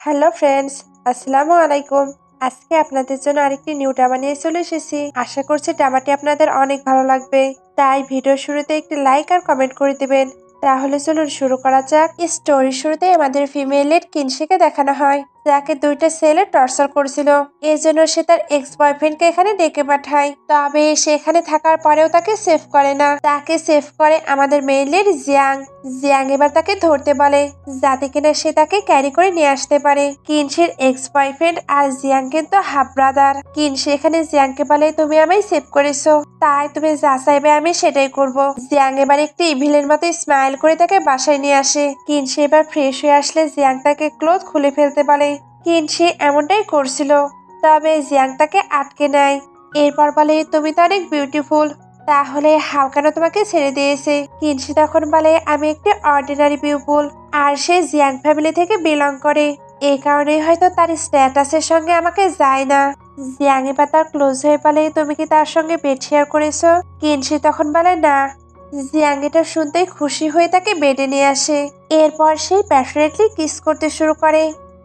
Hello friends, আসসালামু আলাইকুম। আজকে আপনাদের জন্য আরেকটি নিউ ড্রামা নিয়ে চলে এসেছি। আশা করছি ড্রামাটি আপনাদের অনেক ভালো লাগবে, তাই ভিডিও শুরুতে একটি লাইক আর কমেন্ট করে দিবেন। তাহলে চলুন শুরু করা যাক। স্টোরির শুরুতে আমাদের ফিমেল লিড কিনশিকে দেখানো হয়, যাকে দুইটা ছেলে টর্চার করছিল। এই জন্য সে তার এক্স বয়ফ্রেন্ডকে এখানে ডেকে পাঠায়। তবে সে এখানে থাকার পরেও তাকে সেভ করে না, তাকে সেভ করে আমাদের মেইন লিড জিয়াং। জিয়াং এবার তাকে ধরতে বলে, যাতে কিনা সে তাকে ক্যারি করে নিয়ে আসতে পারে। কিনশির এক্স বয়ফ্রেন্ড আর জিয়াং কিন্তু হাফ ব্রাদার। কিনশি এখানে জিয়াংকে বলে, তুমি আমায় সেভ করেছো, তাই তুমি যা চাইবে আমি সেটাই করব। জিয়াং এবার একটি ইভিলের মতো স্মাইল করে তাকে বাসায় নিয়ে আসে। কিনশি এবার ফ্রেশ হয়ে আসলে জিয়াং তাকে ক্লোথ খুলে ফেলতে বলে। কিনশি এমনটাই করছিল, তবে জিয়াং তাকে আটকে নেয়। এরপর বলে, তুমি তো অনেক বিউটিফুল, তাহলে হাউ কেন তোমাকে ছেড়ে দিয়েছে? কিনশি তখন বলে, আমি একটি অর্ডিনারি পিপল, আর সে জিয়াং ফ্যামিলি থেকে বিলং করে। এই কারণেই হয়তো তার স্ট্যাটাসের সঙ্গে আমাকে যায় না। জিয়াং এবার তার ক্লোজ হয়ে বলে, তুমি কি তার সঙ্গে বেড শেয়ার করেছো? কিনশি তখন বলে, না। জিয়াং এটা শুনতেই খুশি হয়ে তাকে বেডে নিয়ে আসে। এরপর সেই প্যাশনেটলি কিস করতে শুরু করে।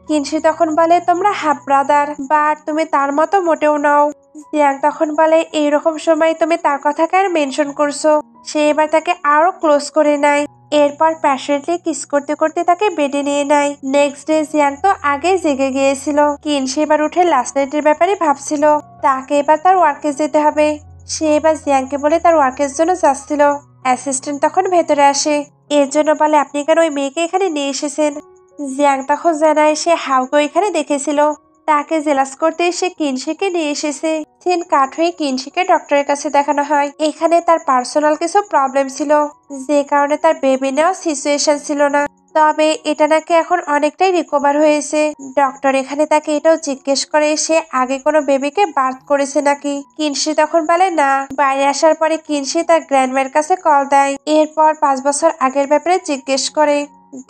কিনশি তখন বলে, তোমরা হাফ ব্রাদার, বাট তুমি তার মতো মোটেও নাও। জিয়াং তখন বলে, এইরকম সময় তুমি তার কথা কেন মেনশন করছো? সে এবার তাকে আরো ক্লোজ করে নেয়। এরপর প্যাশনেটলি কিস করতে করতে তাকে বেডে নিয়ে নেয়। নেক্সট ডে জিয়াং তো আগে জেগে গিয়েছিল। কিনশি এবার উঠে লাস্ট নাইটের ব্যাপারে ভাবছিল, তাকে এবার তার ওয়ার্কে যেতে হবে। সে এবার জিয়াংকে বলে তার ওয়ার্কের জন্য যাচ্ছিল। অ্যাসিস্ট্যান্ট তখন ভেতরে আসে, এর জন্য বলে, আপনি কেন ওই মেয়েকে এখানে নিয়ে এসেছেন? জিয়াং তখন জানায় সে হাউকে এখানে দেখেছিল, তাকে জেলাস করতে সে কিনশিকে নিয়ে এসেছে। সিন কাট হয়ে কিনশিকে ডক্টরের কাছে দেখানো হয়। এখানে তার পার্সোনাল কিছু প্রবলেম ছিল, যে কারণে তার বেবি নেওয়ার সিচুয়েশন ছিল না। তবে এটা নাকি এখন অনেকটাই রিকভার হয়েছে। ডক্টর এখানে তাকে এটাও জিজ্ঞেস করে সে আগে কোনো বেবিকে বার্থ করেছে নাকি। কিনশি তখন বলে না। বাইরে আসার পরে কিনশি তার গ্র্যান্ডমার কাছে কল দেয়। এরপর 5 বছর আগের ব্যাপারে জিজ্ঞেস করে।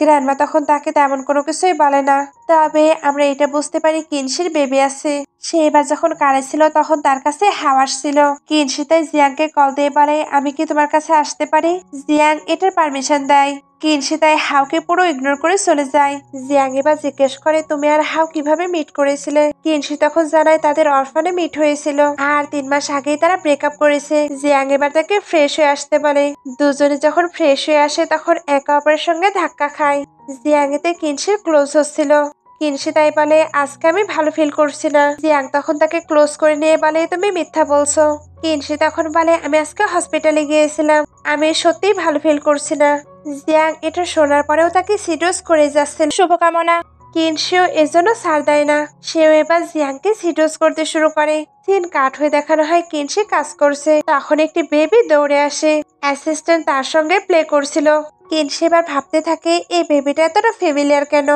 গ্র্যান্ডমা তখন তাকে তেমন কোনো কিছুই বলে না, তবে আমরা এটা বুঝতে পারি কিনশির বেবি আছে। সে এবার যখন কারে ছিল তখন তার কাছে হাওয়াস ছিল। কিনশি তাই জিয়াংকে কল দিয়ে বলে, আমি কি তোমার কাছে আসতে পারি? জিয়াং এটার পারমিশন দেয়। কিনশি তাই হাউকে পুরো ইগনোর করে চলে যায়। জিয়াং এবার জিজ্ঞেস করে, তুমি আর হাউ কিভাবে মিট করেছিলে? কিনশি তখন জানায় তাদের অরফানে মিট হয়েছিল, আর 3 মাস আগেই তারা ব্রেকআপ করেছে। জিয়াং এবার তাকে ফ্রেশ হয়ে আসতে বলে। দুজনে যখন ফ্রেশ হয়ে আসে তখন একে অপরের সঙ্গে ধাক্কা খায়। জিয়াং এতে কিনশির ক্লোজ হচ্ছিল। কিনশি তাই বলে, আজকে আমি ভালো ফিল করছি না। জিয়াং তখন তাকে ক্লোজ করে নিয়ে বলে, তুমি মিথ্যা বলছো। কিনশি তখন বলে, আমি আজকে হসপিটালে গিয়েছিলাম, আমি সত্যিই ভালো ফিল করছি না। জিয়াং এটা শোনার পরেও তাকে সিডোজ করে যাচ্ছে শুভকামনা। কিনশিও এজন্য ছাড় দেয় না, সেও এবার জিয়াংকে সিডোজ করতে শুরু করে। সিন কাট হয়ে দেখানো হয় কিনশি কাজ করছে, তখন একটি বেবি দৌড়ে আসে। অ্যাসিস্ট্যান্ট তার সঙ্গে প্লে করছিল। কিনশি এবার ভাবতে থাকে, এই বেবিটা এতটা ফ্যামিলিয়ার কেন।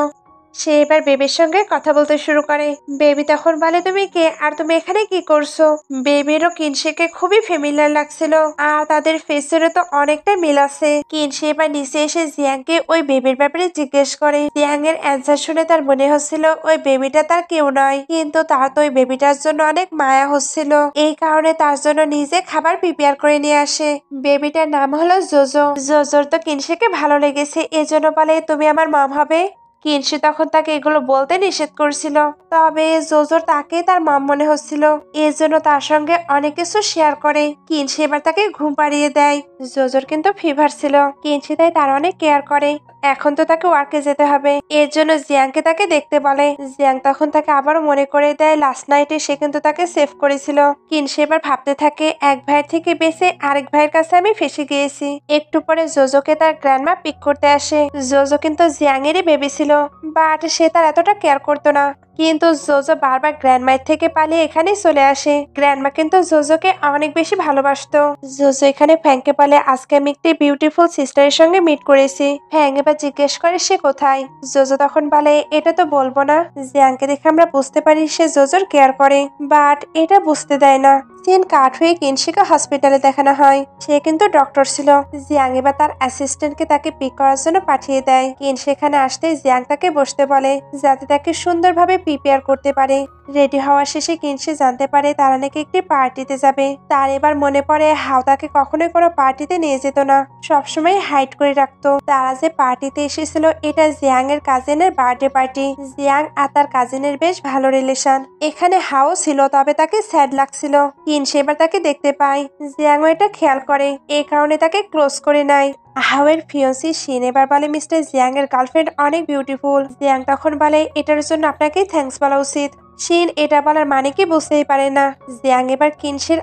সে এবার বেবির সঙ্গে কথা বলতে শুরু করে। বেবি তখন বলে, তুমি কে আর তুমি এখানে কি করছো? বেবিরও কিনশিকে খুবই ফ্যামিলিয়ার লাগছিল, আর তাদের ফেসেরও তো অনেকটা মিল আছে। কিনশি এবার নিচে এসে জিয়াংকে ওই বেবির ব্যাপারে জিজ্ঞেস করে। জিয়াং এর অ্যান্সার শুনে তার মনে হচ্ছিল ওই বেবিটা তার কেউ নয়, কিন্তু তার তো ওই বেবিটার জন্য অনেক মায়া হচ্ছিল। এই কারণে তার জন্য নিজে খাবার প্রিপেয়ার করে নিয়ে আসে। বেবিটার নাম হলো জোজো। জোজোর তো কিনশিকে ভালো লেগেছে, এজন্য বলে, তুমি আমার মম হবে। কিনশি তখন তাকে এগুলো বলতে নিষেধ করছিল, তবে জোজোর তাকে তার মম মনে হচ্ছিল, এর জন্য তার সঙ্গে অনেক কিছু শেয়ার করে। কিনশি এবার তাকে ঘুম পাড়িয়ে দেয়। জোজোর কিন্তু ফিভার ছিল, কিনশি তাই তার অনেক কেয়ার করে। এখন তো তাকে ওয়ার্কে যেতে হবে, এর জন্য জিয়াংকে তাকে দেখতে বলে। জিয়াং তখন তাকে আবারও মনে করে দেয় লাস্ট নাইটে সে কিন্তু তাকে সেভ করেছিল। কিনশি এবার ভাবতে থাকে, এক ভাইয়ের থেকে বেঁচে আরেক ভাইয়ের কাছে আমি ফেসে গিয়েছি। একটু পরে জোজোকে তার গ্র্যান্ডমা পিক করতে আসে। জোজো কিন্তু জিয়াং এরই বেবি ছিল, বাট সে তার এতটা কেয়ার করতো না। কিন্তু জোজো বারবার গ্র্যান্ডমায়ের থেকে পালিয়ে এখানে চলে আসে। গ্র্যান্ডমা কিন্তু জোজোকে অনেক বেশি ভালোবাসতো। জোজো এখানে ফ্যাংকে বলে, আজকে আমি একটি বিউটিফুল সিস্টারের সঙ্গে মিট করেছি। ফ্যাং এবার জিজ্ঞেস করে সে কোথায়। জোজো তখন বলে, এটা তো বলবো না। জিয়াংকে দেখে আমরা বুঝতে পারি সে জোজোর কেয়ার করে, বাট এটা বুঝতে দেয় না। সিন কাট হয়ে কিনশিকে হসপিটালে দেখানো হয়, সে কিন্তু ডক্টর ছিল। জিয়াং এবার তার অ্যাসিস্ট্যান্টকে তাকে পিক করার জন্য পাঠিয়ে দেয়। কিন সেখানে আসতেই জিয়াং তাকে বসতে বলে, যাতে তাকে সুন্দরভাবে প্রিপেয়ার করতে পারে। রেডি হওয়া শেষে কিনশি জানতে পারে তারা নাকি একটি পার্টিতে যাবে। তার এবার মনে পড়ে হাও তাকে কখনোই কোনো পার্টিতে নিয়ে যেত না, সবসময় হাইড করে রাখতো। তারা যে পার্টিতে এসেছিল এটা জিয়াং এর কাজিনের বার্থডে পার্টি। জিয়াং আর তার কাজিনের বেশ ভালো রিলেশন। এখানে হাও ছিল, তবে তাকে স্যাড লাগছিল। কিনশি এবার তাকে দেখতে পায়। জিয়াংও এটা খেয়াল করে, এই কারণে তাকে ক্লোজ করে নেয়। হাওয়ের ফিয়ন্সি শিন এবার বলে মিস্টার জিয়াং এর গার্লফ্রেন্ড অনেক বিউটিফুল। জিয়াং তখন বলে এটার জন্য আপনাকেই থ্যাঙ্কস বলা উচিত। শিন এটা বলার মানে কি বুঝতেই পারে না। জিয়াং এবার কিনশির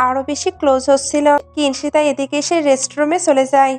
আরো বেশি ক্লোজ হচ্ছিল। কিনশি তাই এদিকে এসে রেস্টরুমে চলে যায়।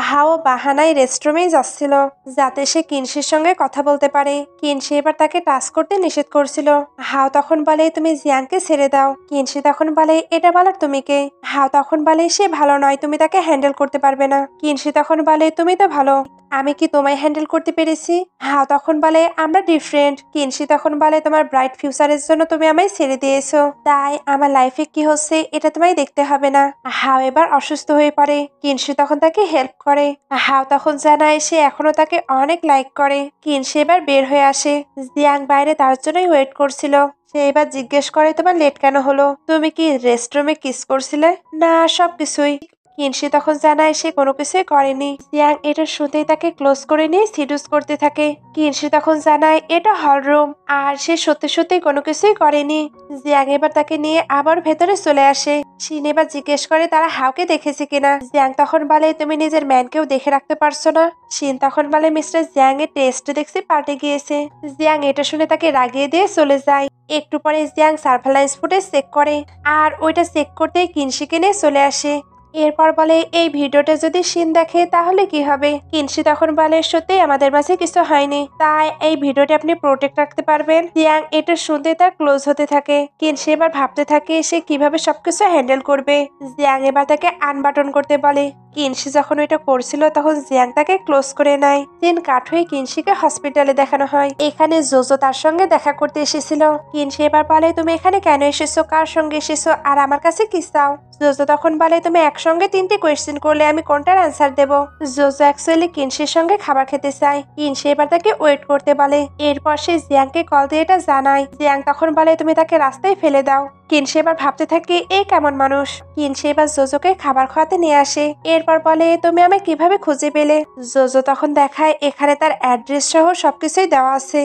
হাও বাহানায় রেস্টরুমেই যাচ্ছিল যাতে সে কিনশির সঙ্গে কথা বলতে পারে। কিনশি এবার তাকে টাচ করতে নিষেধ করছিল। হাও তখন বলে তুমি জিয়াংকে ছেড়ে দাও। কিনশি তখন বলে এটা বলার তুমি কে? হাও তখন বলে সে ভালো নয়, তুমি তাকে হ্যান্ডেল করতে পারবে না। কিনশি তখন বলে তুমি তো ভালো, আমি কি তোমায় হ্যান্ডেল করতে পেরেছি? হাও তখন বলে আমরা ডিফারেন্ট। কিনশি তখন বলে তোমার ব্রাইট ফিউচারের জন্য তুমি আমায় ছেড়ে দিয়েছো, তাই আমার লাইফে কি হচ্ছে এটা তোমায় দেখতে হবে না। হাও এবার অসুস্থ হয়ে পড়ে। কিনশি তখন তাকে হেল্প করে। হাও তখন জানায় সে এখনো তাকে অনেক লাইক করে। কিনশি এবার বের হয়ে আসে। জিয়াং বাইরে তার জন্যই ওয়েট করছিল। সে এবার জিজ্ঞেস করে তোমার লেট কেন হলো? তুমি কি রেস্টরুমে কিস করছিলে? না, সবকিছুই। কিনশি তখন জানায় সে কোনো কিছুই করেনি। জিয়াং এটা শুনতেই তাকে ক্লোজ করে নিয়ে সিডুস করতে থাকে। কিনশি তখন জানায় এটা হল রুম আর সে সত্যি সত্যি কোনো কিছুই করেনি। জিয়াং এবার তাকে নিয়ে আবার ভেতরে চলে আসে। শিন এবার জিজ্ঞেস করে তারা হাওকে দেখেছে কিনা। জিয়াং তখন বলে তুমি নিজের ম্যানকেও দেখে রাখতে পারছো না। শিন তখন বলে মিস্টার জিয়াং এর টেস্ট দেখছি পাল্টে গিয়েছে। জিয়াং এটা শুনে তাকে রাগিয়ে দিয়ে চলে যায়। একটু পরে জিয়াং সার্ভেলান্স ফুটেজ চেক করে আর ওইটা চেক করতেই কিনশিকে নিয়ে চলে আসে। এরপর বলে এই ভিডিওটা যদি শিন দেখে তাহলে কি হবে? কিনশি তখন বলে সত্যি আমাদের মাঝে কিছু হয়নি, তাই এই ভিডিওটা আপনি প্রোটেক্ট রাখতে পারবেন। জিয়াং এটা শুনতে তার ক্লোজ হতে থাকে। কিনশি এবার ভাবতে থাকে সে কিভাবে সবকিছু হ্যান্ডেল করবে। জিয়াং এবার তাকে আনবাটন করতে বলে। কিনশি যখন এটা করছিল তখন জিয়াং তাকে ক্লোজ করে নেয়। দিন কাট হয়ে কিনশিকে হসপিটালে দেখানো হয়। এখানে জোজো তার সঙ্গে দেখা করতে এসেছিল। কিনশি এবার বলে তুমি এখানে কেন এসেছো, কার সঙ্গে এসেছো আর আমার কাছে কি চাও? জোজো তখন বলে তুমি একসঙ্গে 3টে কোয়েশ্চেন করলে আমি কোনটার অ্যান্সার দেবো? জোজো অ্যাকচুয়ালি কিনশির সঙ্গে খাবার খেতে চায়। কিনশি এবার তাকে ওয়েট করতে বলে। এরপর সে জিয়াংকে কল দিয়ে এটা জানায়। জিয়াং তখন বলে তুমি তাকে রাস্তায় ফেলে দাও। কিনশি এবার ভাবতে থাকে এ কেমন মানুষ। কিনশি এবার জোজোকে খাবার খাওয়াতে নিয়ে আসে। এরপর বলে তুমি আমায় কিভাবে খুঁজে পেলে? জোজো তখন দেখায় এখানে তার অ্যাড্রেস সহ সবকিছুই দেওয়া আছে।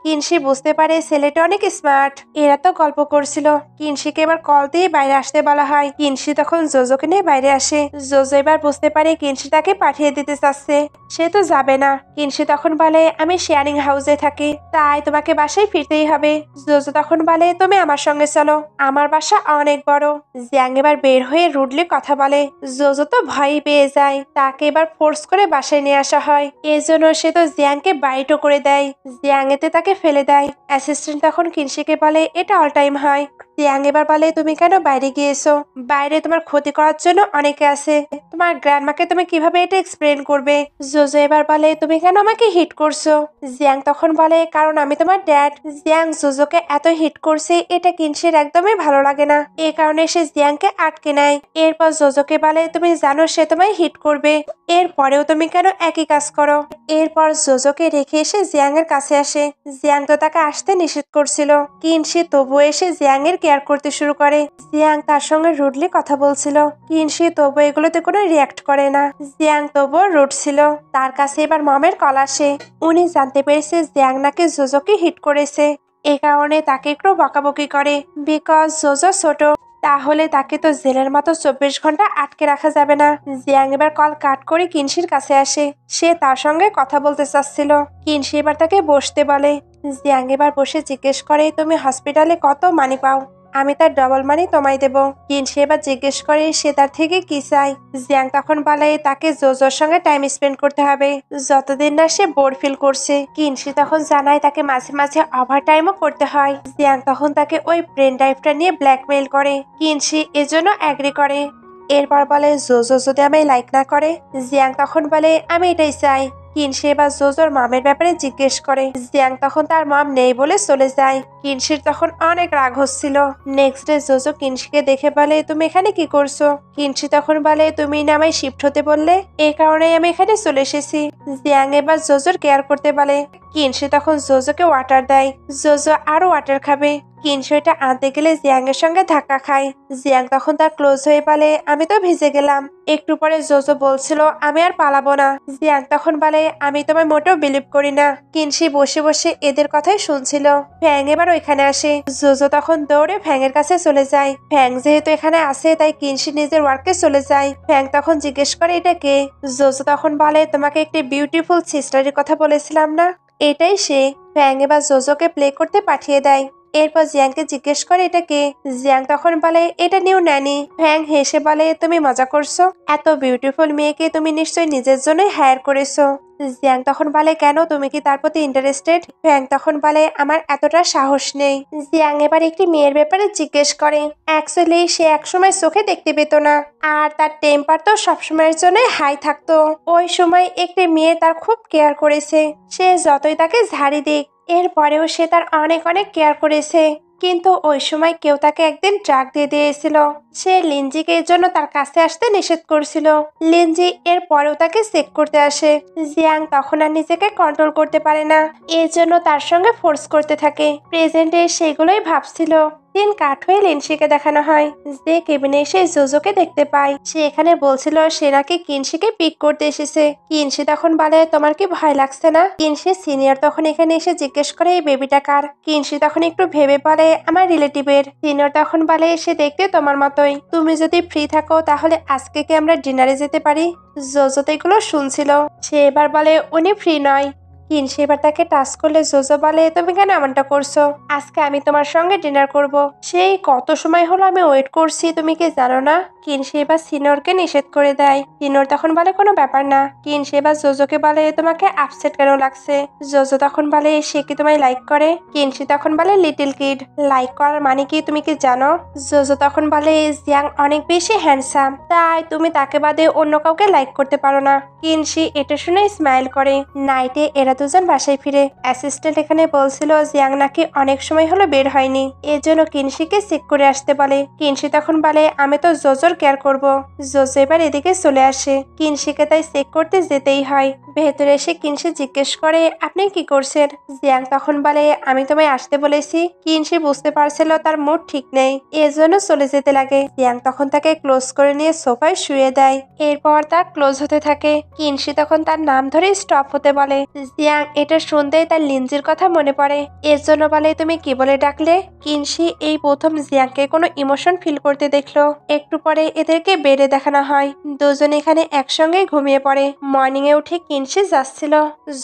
কিনশি বুঝতে পারে ছেলেটা অনেক স্মার্ট। এরা তো গল্প করছিল। কিনশিকে এবার কল দিয়ে বাইরে আসতে বলা হয়। কিনশি তখন জোজোকে নিয়ে বাইরে আসে। জোজো এবার বুঝতে পারে কিনশি তাকে পাঠিয়ে দিতে চাচ্ছে, সে তো যাবে না। কিনশি তখন বলে আমি শেয়ারিং হাউসে থাকি, তাই তোমাকে বাসায় ফিরতেই হবে। জোজো তখন বলে তুমি আমার সঙ্গে চলো, আমার বাসা অনেক বড়। জিয়াং এবার বের হয়ে রুডলি কথা বলে। জোজো তো ভয়ই পেয়ে যায়। তাকে এবার ফোর্স করে বাসায় নিয়ে আসা হয়। এজন্য সে তো জিয়াংকে বাইটও করে দেয়। জিয়াং এতে তাকে ফেলে দেয়। অ্যাসিস্ট্যান্ট তখন কিনশিকে বলে এটা অল টাইম হয়। জিয়াং এবার বলে তুমি কেন বাইরে গিয়েছো? বাইরে তোমার ক্ষতি করার জন্য অনেকে আছে। তোমার গ্র্যান্ডমাকে তুমি কিভাবে এটা এক্সপ্লেন করবে? জোজো এবার বলে তুমি কেন আমাকে হিট করছো? জিয়াং তখন বলে কারণ আমি তোমার ড্যাড। জিয়াং জোজোকে এত হিট করছে এটা কিনশির একদমই ভালো লাগে না, এ কারণে সে জিয়াংকে আটকে নেয়। এরপর জোজোকে বলে তুমি জানো সে তোমায় হিট করবে, এরপরেও তুমি কেন একই কাজ করো? এরপর জোজোকে রেখে এসে জিয়াং এর কাছে আসে। জিয়াং তো তাকে আসতে নিষেধ করছিল। কিনশি তবুও এসে জিয়াং এর কেয়ার করতে শুরু করে। জিয়াং তার সঙ্গে রুডলি কথা বলছিল। কিনশি তবু এগুলোতে কোনো রিয়াক্ট করে না। জিয়াং তবুও রুড ছিল। তার কাছে এবার মমের কল আসে। উনি জানতে পেরেছে জিয়াং নাকি জোজোকে হিট করেছে। এ কারণে তাকে একটু বকাবকি করে। বিকজ জোজো ছোট, তাহলে তাকে তো জেলের মতো 24 ঘন্টা আটকে রাখা যাবে না। জিয়াং এবার কল কাট করে কিনশির কাছে আসে। সে তার সঙ্গে কথা বলতে চাচ্ছিল। কিনশি এবার তাকে বসতে বলে। জিয়াং এবার বসে জিজ্ঞেস করে তুমি হসপিটালে কত মানি পাও? আমি তার ডবল মানি তোমায় দেব। কিনশি এবার জিজ্ঞেস করে সে তার থেকে কি চায়। জিয়াং তখন বলে তাকে জোজোর সঙ্গে টাইম স্পেন্ড করতে হবে, যতদিন না সে বোর ফিল করছে। কিনশি তখন জানায় তাকে মাঝে মাঝে ওভার টাইমও করতে হয়। জিয়াং তখন তাকে ওই ব্রেন ড্রাইভটা নিয়ে ব্ল্যাকমেইল করে। কিনশি এজন্য অ্যাগ্রি করে। এরপর বলে জোজো যদি আমায় লাইক না করে? জিয়াং তখন বলে আমি এটাই চাই। কিনশি এবার জোজোর মামের ব্যাপারে জিজ্ঞেস করে। জিয়াং তখন তার মম নেই বলে চলে যায়। কিনশির তখন অনেক রাগ হচ্ছিল। নেক্সট ডে জোজো কিনশিকে দেখে বলে তুমি এখানে কি করছো? কিনশি তখন বলে তুমি না আমায় শিফট হতে বললে, এই কারণেই আমি এখানে চলে এসেছি। জিয়াং এবার জোজোর কেয়ার করতে বলে। কিনশি তখন জোজোকে ওয়াটার দেয়। জোজো আরো ওয়াটার খাবে। কিনশি ওইটা আনতে গেলে জিয়াং এর সঙ্গে ধাক্কা খায়। জিয়াং তখন তার ক্লোজ হয়ে বলে, আমি তো ভিজে গেলাম। একটু পরে জোজো বলছিল আমি আর পালাবো না। জিয়াং তখন বলে, আমি তোমায় মোটেও বিলিভ করি না। কিনশি বসে বসে এদের কথাই শুনছিল। ফ্যাং এবার ওইখানে আসে। জোজো তখন দৌড়ে ফ্যাং এর কাছে চলে যায়। ফ্যাং যেহেতু এখানে আসে তাই কিনশি নিজের ওয়ার্কে চলে যায়। ফ্যাং তখন জিজ্ঞেস করে এটা কে। জোজো তখন বলে, তোমাকে একটি বিউটিফুল সিস্টারের কথা বলেছিলাম না, এটাই সে। ফ্যাং এবার জোজোকে প্লে করতে পাঠিয়ে দেয়। এরপর জিয়াংকে জিজ্ঞেস করে এটা কে। জিয়াং তখন বলে এটা নিউ ন্যানি। ফ্যাং হেসে বলে, তুমি মজা করছো? এত বিউটিফুল মেয়েকে তুমি নিশ্চয়ই নিজের জন্যই হায়ার করেছো। জিয়াং তখন বলে, কেন, তুমি কি তার প্রতি ইন্টারেস্টেড? ফ্যাং তখন বলে, আমার এতটা সাহস নেই। জিয়াং এবার একটি মেয়ের ব্যাপারে জিজ্ঞেস করে। অ্যাকচুয়ালি সে একসময় চোখে দেখতে পেত না, আর তার টেম্পার তো সবসময়ের জন্য হাই থাকতো। ওই সময় একটি মেয়ে তার খুব কেয়ার করেছে। সে যতই তাকে ঝাড়ি দিক, এরপরেও সে তার অনেক অনেক কেয়ার করেছে। কিন্তু ওই সময় কেউ তাকে একদিন ট্রাক দিয়ে দিয়েছিল। সে লিনজিকে এর জন্য তার কাছে আসতে নিষেধ করছিল। লিনজি এর পরেও তাকে চেক করতে আসে। জিয়াং তখন আর নিজেকে কন্ট্রোল করতে পারে না, এর জন্য তার সঙ্গে ফোর্স করতে থাকে। প্রেজেন্টে সেগুলোই ভাবছিল। দিন কাট হয়ে লিনশিকে দেখানো হয়, যে কেবিনে এসে জোজোকে দেখতে পায়। সে এখানে বলছিল সে নাকি কিনশিকে পিক করতে এসেছে। কিনশি তখন বলে, তোমার কি ভয় লাগছে না? কিনশি সিনিয়র তখন এখানে এসে জিজ্ঞেস করে এই বেবিটা কার। কিনশি তখন একটু ভেবে বলে, আমার রিলেটিভের। সিনিয়র তখন বলে, সে দেখতে তোমার মতোই। তুমি যদি ফ্রি থাকো তাহলে আজকে কি আমরা ডিনারে যেতে পারি? জোজো তো এগুলো শুনছিল। সে এবার বলে উনি ফ্রি নয়। কিনশি এবার তাকে টাচ করলে জোজো বলে, তুমি কেন এমনটা করছো? আজকে আমি তোমার সঙ্গে ডিনার করব। সেই কত সময় হলো আমি ওয়েট করছি, তুমি কি জানো না? কিনশি এবার সিনিয়রকে নিষেধ করে দেয়। সিনিয়র তখন বলে, কোনো ব্যাপার না। কিনশি এবার জোজোকে বলে, তোমাকে আপসেট কেন লাগছে? জোজো তখন বলে, সে কি তোমায় লাইক করে? কিনশি তখন বলে, লিটল কিড। লাইক করার মানে কি তুমি কি জানো? জোজো তখন বলে, জিয়াং অনেক বেশি হ্যান্ডসাম, তাই তুমি তাকে বাদে অন্য কাউকে লাইক করতে পারো না। কিনশি এটা শুনে স্মাইল করে। নাইটে এরা দুজন বাসায় ফিরে। অ্যাসিস্ট্যান্ট এখানে বলছিল জিয়াং নাকি অনেক সময় হলো বের হয়নি, এর জন্য কিনশিকে চেক করে আসতে বলে। কিনশি তখন বলে, আমি তো জোজোর কেয়ার করব। জোজো এবার এদিকে চলে আসে। কিনশিকে তাই চেক করতে যেতেই হয়। ভেতরে এসে কিনশি জিজ্ঞেস করে, আপনি কি করছেন? জিয়াং তখন বলে, আমি তোমায় আসতে বলেছি। কিনশি বুঝতে পারছিল তার মুড ঠিক নেই, এজন্য চলে যেতে লাগে। জিয়াং তখন তাকে ক্লোজ করে নিয়ে সোফায় শুয়ে দেয়। এরপর তার ক্লোজ হতে থাকে। কিনশি তখন তার নাম ধরে স্টপ হতে বলে। জিয়াং এটা শুনতেই তার লিনজির কথা মনে পড়ে, এর জন্য বলে, তুমি কি বলে ডাকলে? কিনশি এই প্রথম জিয়াংকে কোনো ইমোশন ফিল করতে দেখলো। একটু পরে এদেরকে বেডে দেখানো হয়। দুজন এখানে একসঙ্গে ঘুমিয়ে পড়ে। মর্নিং এ উঠে কিনশি যাচ্ছিল।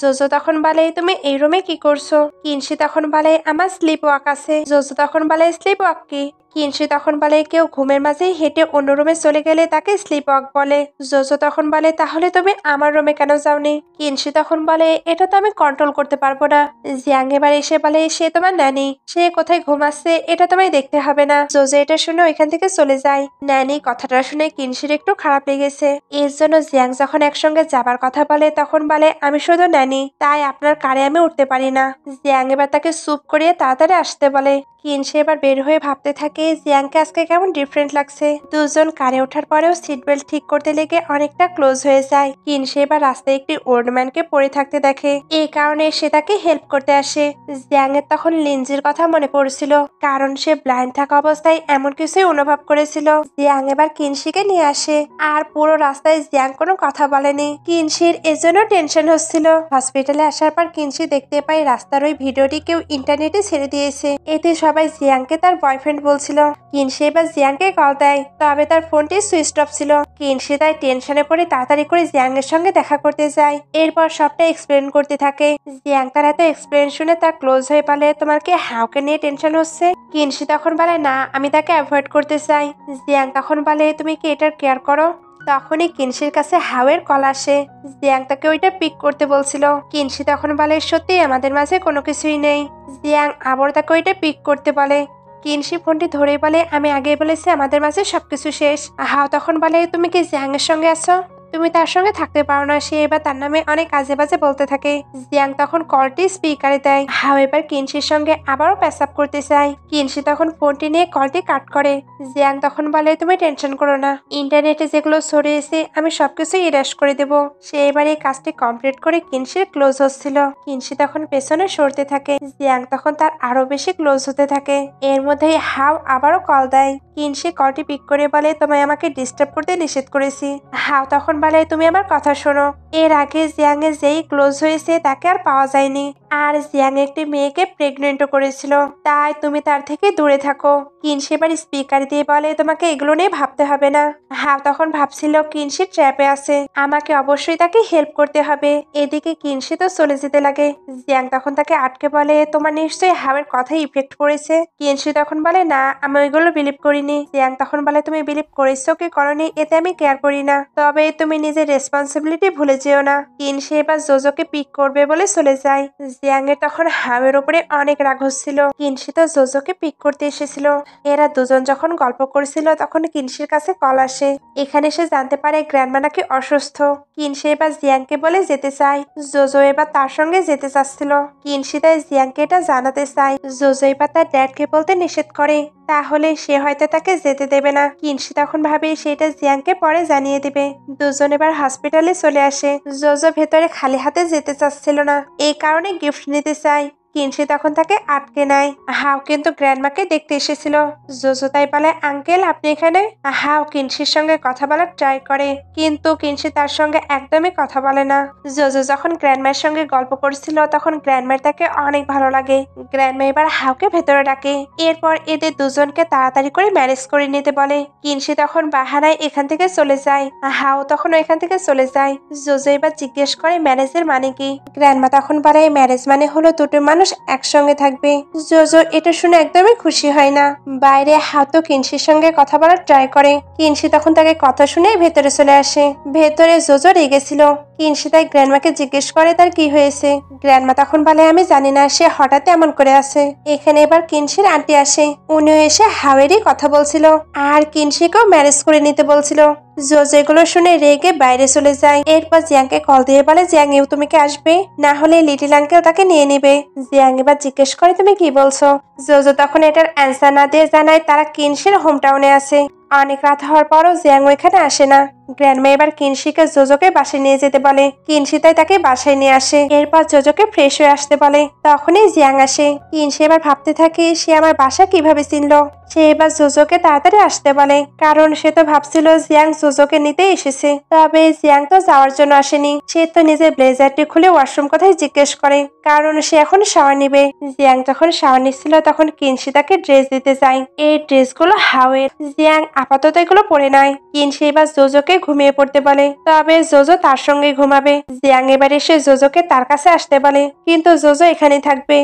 জোজো তখন বলে, তুমি এই রুমে কি করছো? কিনশি তখন বলে, আমার স্লিপ ওয়াক আছে। জোজো তখন বলে, স্লিপ ওয়াক কি? কিনশি তখন বলে, কেউ ঘুমের মাঝেই হেঁটে অন্য রুমে চলে গেলে তাকে স্লিপ ওয়াক বলে। জোজো তখন বলে, তাহলে তুমি আমার রুমে কেন যাওনি? কিনশি তখন বলে, এটা তো আমি কন্ট্রোল করতে পারবো না। জিয়াং এবার এসে বলে, সে তোমার ন্যানি, সে কোথায় ঘুমাচ্ছে এটা তোমায় দেখতে হবে না। জোজো এটা শুনে ওইখান থেকে চলে যায়। ন্যানি কথাটা শুনে কিনশির একটু খারাপ লেগেছে। এর জন্য জিয়াং যখন একসঙ্গে যাবার কথা বলে তখন বলে, আমি শুধু ন্যানি, তাই আপনার কারে আমি উঠতে পারি না। জিয়াং এবার তাকে চুপ করিয়ে তাড়াতাড়ি আসতে বলে। কিনশি এবার বের হয়ে ভাবতে থাকে জিয়াংকে আজকে কেমন ডিফারেন্ট লাগছে। দুজন কারে ওঠার পরেও সিট বেল্ট ঠিক করতে লেগে অনেকটা ক্লোজ হয়ে যায়। কিনশি এবার রাস্তায় একটি ওল্ড ম্যানকে পড়ে থাকতে দেখে, এই কারণে সে তাকে হেল্প করতে আসে। জিয়াং এর তখন লিনজির কথা মনে পড়ছিল, কারণ সে ব্লাইন্ড থাকা অবস্থায় এমন কিছুই অনুভব করেছিল। জিয়াং এবার কিনশিকে নিয়ে আসে, আর পুরো রাস্তায় জিয়াং কোনো কথা বলেনি। কিনশির এজন্য টেনশন হচ্ছিল। হসপিটালে আসার পর কিনশি দেখতে পায় রাস্তার ওই ভিডিওটি কেউ ইন্টারনেটে ছেড়ে দিয়েছে। এতে সবাই জিয়াংকে তার বয়ফ্রেন্ড বলছিল। কিনশি এবার জিয়াংকে কল দেয়, তবে তার ফোনটি সুইচ অফ ছিল। কিনশি তাই টেনশনে পড়ে তাড়াতাড়ি করে জিয়াং এর সঙ্গে দেখা করতে যায়। এরপর সবটা এক্সপ্লেন করতে থাকে। জিয়াং তার এত এক্সপ্লেন শুনে তার ক্লোজ হয়ে বলে, তোমার কি হাউকে নিয়ে টেনশন হচ্ছে? কিনশি তখন বলে, না, আমি তাকে অ্যাভয়েড করতে চাই। জিয়াং তখন বলে, তুমি কি এটার কেয়ার করো? তখনই কিনশির কাছে হাওয়ের কল আসে। জিয়াং তাকে ওইটা পিক করতে বলছিল। কিনশি তখন বলে, সত্যি আমাদের মাঝে কোনো কিছুই নেই। জিয়াং আবার তাকে ওইটা পিক করতে বলে। কিনশি ফোনটি ধরে বলে, আমি আগেই বলেছি আমাদের মাঝে সবকিছু শেষ। হাও তখন বলে, তুমি কি জিয়াং এর সঙ্গে আছো? তুমি তার সঙ্গে থাকতে পারো না। সে এবার তার নামে অনেক আজে বাজে বলতে থাকে। জিয়াং তখন কলটি স্পিকারে দেয়। হাও এবার কিনশির সঙ্গে আবারও প্যাচাপ করতে চায়। কিনশি তখন ফোনটি নিয়ে কলটি কাট করে। জিয়াং তখন বলে, তুমি টেনশন করো না, ইন্টারনেটে যেগুলো ছড়িয়েছে আমি সবকিছুই ইরেজ করে দেব। সে এবার এই কাজটি কমপ্লিট করে কিনশির ক্লোজ হচ্ছিল। কিনশি তখন পেছনে সরতে থাকে। জিয়াং তখন তার আরো বেশি ক্লোজ হতে থাকে। এর মধ্যেই হাও আবারও কল দেয়। কিনশি কলটি পিক করে বলে, তোমায় আমাকে ডিস্টার্ব করতে নিষেধ করেছি। হাও তখন বলে, তুমি আমার কথা শোনো। এর আগে জিয়াং এর যেই ক্লোজ হয়েছে তাকে আর পাওয়া যায়নি। আর জিয়াং একটি মেয়েকে প্রেগনেন্টও করেছিল। তাই তুমি তার থেকে দূরে থাকো। কিনশি এবার স্পিকার দিয়ে বলে, তোমাকে এগুলো নিয়ে ভাবতে হবে না। হাও তখন ভাবছিল কিনশি ট্র্যাপে আছে, আমাকে অবশ্যই তাকে হেল্প করতে হবে। এদিকে কিনশি তো চলে যেতে লাগে। জিয়াং তখন তাকে আটকে বলে, তোমার নিশ্চয়ই হাওয়ের কথাই ইফেক্ট পড়েছে। কিনশি তখন বলে, না, আমি ওইগুলো বিলিভ করিনি। জিয়াং তখন বলে, তুমি বিলিভ করেছো কি করনি এতে আমি কেয়ার করি না, তবে তুমি নিজের রেসপন্সিবিলিটি ভুলে যেও না। কিনশি এবার জোজোকে পিক করবে বলে চলে যায়। জিয়াং এর তখন হাওয়ের উপরে অনেক রাগ হচ্ছিল। কিনশি তো জোজোকে পিক করতে এসেছিল। এরা দুজন যখন গল্প করছিল তখন কিনশির কাছে কল আসে। এখানে সে জানতে পারে গ্র্যান্ডমা নাকি অসুস্থ। কিনশি এবার জিয়াংকে বলে যেতে চায়। জোজো এবার তার সঙ্গে যেতে চাচ্ছিল। কিনশি তাই জিয়াংকে এটা জানাতে চায়। জোজো এবার তার ড্যাডকে বলতে নিষেধ করে, তাহলে সে হয়তো তাকে যেতে দেবে না। কিনশি তখন ভাবে সেটা জিয়াংকে পরে জানিয়ে দিবে। দুজন এবার হসপিটালে চলে আসে। জোজো ভেতরে খালি হাতে যেতে চাচ্ছিল না, এই কারণে গিফট নিতে চায়। কিনশি তখন তাকে আটকে নেয়। হাও কিন্তু গ্র্যান্ডমাকে দেখতে এসেছিল। জোজো তাই বলে, আঙ্কেল আপনি এখানে? হাও কিনশির সঙ্গে কথা বলার ট্রাই করে, কিন্তু কিনশি তার সঙ্গে একদমই কথা বলে না। জোজো যখন গ্র্যান্ডমার সঙ্গে গল্প করছিল তখন গ্র্যান্ডমার তাকে অনেক ভালো লাগে। গ্র্যান্ডমা এবার হাওকে ভেতরে ডাকে। এরপর এদের দুজনকে তাড়াতাড়ি করে ম্যারেজ করে নিতে বলে। কিনশি তখন বাহানায় এখান থেকে চলে যায়। হাও তখন এখান থেকে চলে যায়। জোজো এবার জিজ্ঞেস করে ম্যারেজের মানে কি। গ্র্যান্ডমা তখন বলে, ম্যারেজ মানে হলো দুটো মানুষ একসঙ্গে থাকবে। জোজো এটা শুনে একদমই খুশি হয় না। বাইরে হাও তো কিনশির সঙ্গে কথা বলার ট্রাই করে। কিনশি তখন তাকে কথা শুনে ভেতরে চলে আসে। ভেতরে জোজো রেগেছিল। কিনশি তাই গ্র্যান্ডমাকে জিজ্ঞেস করে তার কি হয়েছে। গ্র্যান্ডমা তখন বলে, আমি জানি না, সে হঠাৎ এমন করে আছে। এখানে এবার কিনশির আন্টি আসে। উনিও এসে হাওয়েরই কথা বলছিল আর কিনশিকেও ম্যারেজ করে নিতে বলছিল। জোজো এগুলো শুনে রেগে বাইরে চলে যায়। এরপর জিয়াংকে কল দিয়ে বলে, জিয়াং এও তুমি কি আসবে, না হলে লিটিল আঙ্কেল তাকে নিয়ে নেবে। জিয়াং এবার জিজ্ঞেস করে, তুমি কি বলছো। জোজো তখন এটার অ্যান্সার না দিয়ে জানায় তারা কিনশির হোম টাউনে আছে। অনেক রাত হওয়ার পরও জিয়াং এখানে আসে না। গ্র্যান্ডমা এবার কিনশিকে জোজোকে বাসায় নিয়ে যেতে বলে। কিনশি তাই তাকে বাসায় নিয়ে আসে। এরপর জোজোকে ফ্রেশ হয়ে আসতে বলে। তখনই জিয়াং আসে। কিনশি এবার ভাবতে থাকে সে আমার বাসা কিভাবে চিনলো। সে এবার জোজোকে তাড়াতাড়ি আসতে বলে, কারণ সে তো ভাবছিল জিয়াং জোজোকে নিতে এসেছে। তবে জিয়াং তো যাওয়ার জন্য আসেনি। সে তো নিজের ব্লেজারটি খুলে ওয়াশরুম কথাই জিজ্ঞেস করে, কারণ সে এখন শাওয়ার নিবে। জিয়াং যখন শাওয়ার নিচ্ছিল তখন কিনশি তাকে ড্রেস দিতে চায়। এই ড্রেসগুলো হাওয়ের। জিয়াং আপাতত এগুলো পরে নেয়। কিনশি এবার জোজোকে ঘুমিয়ে পড়তে বলে, তবে জোজো তার সঙ্গে ঘুমাবে। জিয়াং এবার এসে জোজোকে তার কাছে আসতে বলে, কিন্তু জোজো এখানেই থাকবে।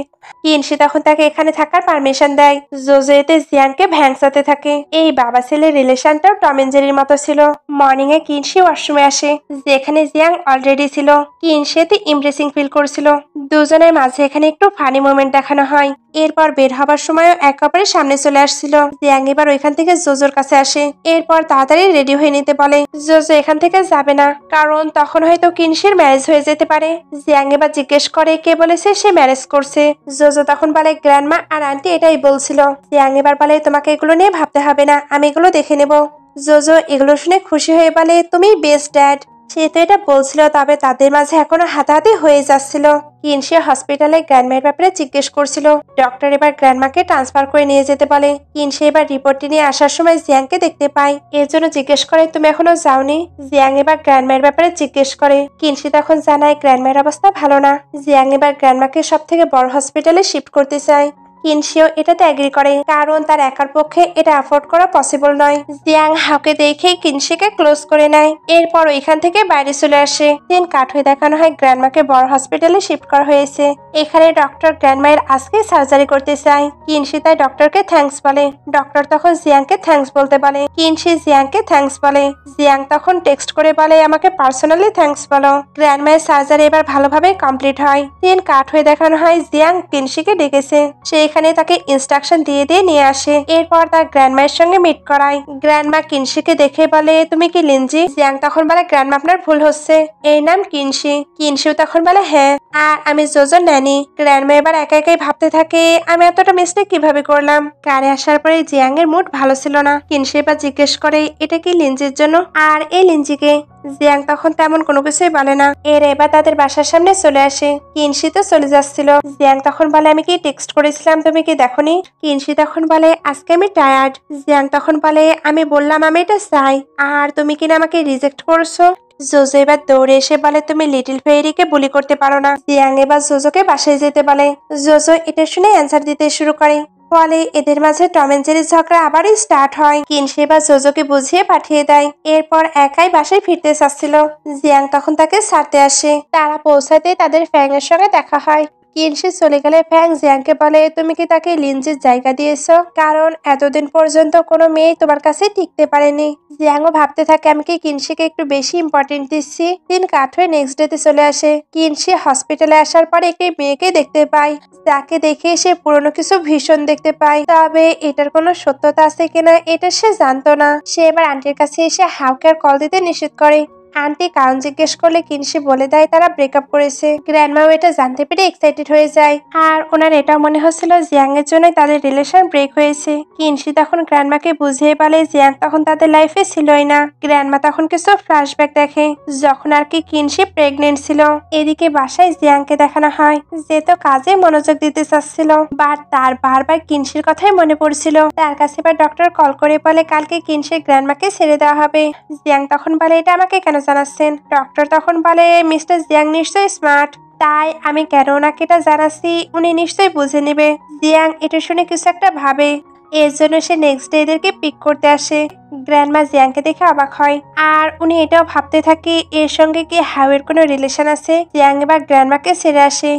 কিনশি তখন তাকে এখানে থাকার পারমিশন দেয়। জোজো এতে জিয়াংকে ভ্যাংসাতে থাকে। এই বাবা ছেলের রিলেশনটাও টম এন্ড জেরির মতো ছিল। মর্নিং এ কিনশি ওয়াশরুমে আসে, যেখানে জিয়াং অলরেডি ছিল। কিনশি এতে ইমপ্রেসিং ফিল করছিল। দুজনের মাঝে এখানে একটু ফানি মোমেন্ট দেখানো হয়। এরপর বের হবার সময়ও এক অপরের সামনে চলে আসছিল। জিয়াং এবার ওইখান থেকে জোজোর কাছে আসে। এরপর তাড়াতাড়ি রেডি হয়ে নিতে বলে। জোজো এখান থেকে যাবে না, কারণ তখন হয়তো কিনশির ম্যারেজ হয়ে যেতে পারে। জিয়াং এবার জিজ্ঞেস করে কে বলেছে সে ম্যারেজ করছে। জোজো তখন বলে, গ্র্যান্ডমা আর আন্টি এটাই বলছিল। জিয়াং এবার বলে, তোমাকে এগুলো নিয়ে ভাবতে হবে না, আমি এগুলো দেখে নেব। জোজো এগুলো শুনে খুশি হয়ে বলে, তুমি বেস্ট ড্যাড। সে তো এটা বলছিল, তবে তাদের মাঝে এখনো হাতাহাতি হয়ে যাচ্ছিল। কিনশি হসপিটালে গ্র্যান্ডমার ব্যাপারে জিজ্ঞেস করছিল। ডক্টর এবার গ্র্যান্ডমাকে ট্রান্সফার করে নিয়ে যেতে বলে। কিনশি এবার রিপোর্টটি নিয়ে আসার সময় জিয়াংকে দেখতে পায়। এর জন্য জিজ্ঞেস করে, তুমি এখনো যাওনি। জিয়াং এবার গ্র্যান্ডমার ব্যাপারে জিজ্ঞেস করে। কিনশি তখন জানায় গ্র্যান্ডমার অবস্থা ভালো না। জিয়াং এবার গ্র্যান্ডমাকে সব থেকে বড় হসপিটালে শিফট করতে চায়। কিনশিও এটাতে এগ্রি করে, কারণ তার একার পক্ষে এটা অ্যাফোর্ড করা পসিবল নয়। জিয়াং হাওকে দেখে কিনশিকে ক্লোজ করে নেয়। এরপর ওইখান থেকে বাইরে চলে আসে। দিন কাট হয়ে দেখানো হয় গ্র্যান্ডমাকে বড় হসপিটালে শিফট করা হয়েছে। এখানে ডক্টর গ্র্যান্ডমায়ের আজকে সার্জারি করতে চায়। কিনশি তাই ডক্টরকে থ্যাঙ্কস বলে। ডক্টর তখন জিয়াংকে থ্যাঙ্কস বলতে বলে। কিনশি জিয়াংকে থ্যাঙ্কস বলে। জিয়াং তখন টেক্সট করে বলে, আমাকে পার্সোনালি থ্যাঙ্কস বলো। গ্র্যান্ডমায়ের সার্জারি এবার ভালোভাবে কমপ্লিট হয়। দিন কাট হয়ে দেখানো হয় জিয়াং কিনশিকে ডেকেছে। সে সেখানে তাকে ইনস্ট্রাকশন দিয়ে দিয়ে নিয়ে আসে। এরপর তার গ্র্যান্ডমায়ের সঙ্গে মিট করায়। গ্র্যান্ডমা কিনশিকে দেখে বলে, তুমি কি লিনজি? জিয়াং তখন বলে, গ্র্যান্ডমা আপনার ভুল হচ্ছে, এর নাম কিনশি। কিনশিও তখন বলে, হ্যাঁ, আর আমি জোজোর ন্যানি। গ্র্যান্ডমা এবার একা একাই ভাবতে থাকে, আমি এতটা মিস্টেক কিভাবে করলাম। কারে আসার পরে জিয়াং এর মুড ভালো ছিল না। কিনশি এবার জিজ্ঞেস করে, এটা কি লিনজির জন্য? আর এই লিনজিকে? জিয়াং তখন তেমন কোনো কিছুই বলে না। এবার তাদের বাসার সামনে চলে আসে। কিনশি তো চলে যাচ্ছিল। জিয়াং তখন বলে, আমি কি টেক্সট করেছিলাম, তুমি কি দেখোনি? কিনশি তখন বলে, আজকে আমি টায়ার্ড। জিয়াং তখন বলে, আমি বললাম আমি এটা চাই, আর তুমি কিনা আমাকে রিজেক্ট করছো। জোজো এবার দৌড়ে এসে বলে, তুমি লিটল ফেয়ারিকে বুলি করতে পারো না। জিয়াং এবার জোজোকে বাসায় যেতে বলে। জোজো এটা শুনে অ্যান্সার দিতে শুরু করে। ফলে এদের মাঝে টম এন্ড জেরির ঝগড়া আবারই স্টার্ট হয়। কিনশি এবার জোজোকে বুঝিয়ে পাঠিয়ে দেয়। এরপর একাই বাসায় ফিরতে চাচ্ছিল। জিয়াং তখন তাকে ছাড়তে আসে। তারা পৌঁছাতে তাদের ফ্যাং এর সঙ্গে দেখা হয়। কিনশি চলে গেলে ফ্যাং জিয়াংকে বলে, তুমি কি তাকে লিনজির জায়গা দিয়েছো? কারণ এতদিন পর্যন্ত কোনো মেয়ে তোমার কাছে টিকতে পারেনি। জিয়াংও ভাবতে থাকে, আমি কি কিনশিকে একটু বেশি ইম্পর্টেন্ট দিচ্ছি। দিন কাট হয়ে নেক্সট ডেতে চলে আসে। কিনশি হসপিটালে আসার পর একটি মেয়েকে দেখতে পায়। যাকে দেখে সে পুরনো কিছু ভীষণ দেখতে পায়। তবে এটার কোনো সত্যতা আছে কিনা এটা সে জানতো না। সে এবার আন্টির কাছে এসে হাউকে আর কল দিতে নিষেধ করে। আন্টি কারণ জিজ্ঞেস করলে কিনশি বলে দেয় তারা ব্রেকআপ করেছে। গ্র্যান্ডমাও এটা জানতে পেরে এক্সাইটেড হয়ে যায়। আর ওনার এটাও মনে হচ্ছিল জিয়াং এর জন্য তাদের রিলেশন ব্রেক হয়েছে। কিনশি তখন গ্র্যান্ডমাকে বুঝিয়ে বলে জিয়াং তখন তাদের লাইফে ছিলই না। গ্র্যান্ডমা তখন কিছু ফ্ল্যাশব্যাক দেখে যখন আর কি কিনশি প্রেগনেন্ট ছিল। এদিকে বাসায় জিয়াংকে দেখানো হয় যে তো কাজে মনোযোগ দিতে চাচ্ছিল, বাট তার বারবার কিনশির কথাই মনে পড়ছিল। তার কাছে এবার ডক্টর কল করে বলে কালকে কিনশির গ্র্যান্ডমাকে ছেড়ে দেওয়া হবে। জিয়াং তখন বলে, এটা আমাকে কেন জানাচ্ছেন? ডক্টর তখন বলে, মিস্টার জিয়াং নিশ্চয়ই স্মার্ট, তাই আমি কেন ওনাকে এটা জানাচ্ছি, উনি নিশ্চয়ই বুঝে নেবে। জিয়াং এটা শুনে কিছু একটা ভাবে। এর জন্য সে নেক্সট ডে এদেরকে পিক করতে আসে। গ্র্যান্ডমা জিয়াংকে দেখে অবাক হয়। আর উনি এটাও ভাবতে থাকে এর সঙ্গে কি হাওয়ের কোনো রিলেশন আছে। জিয়াং এবার গ্র্যান্ডমাকে ছেড়ে আসে।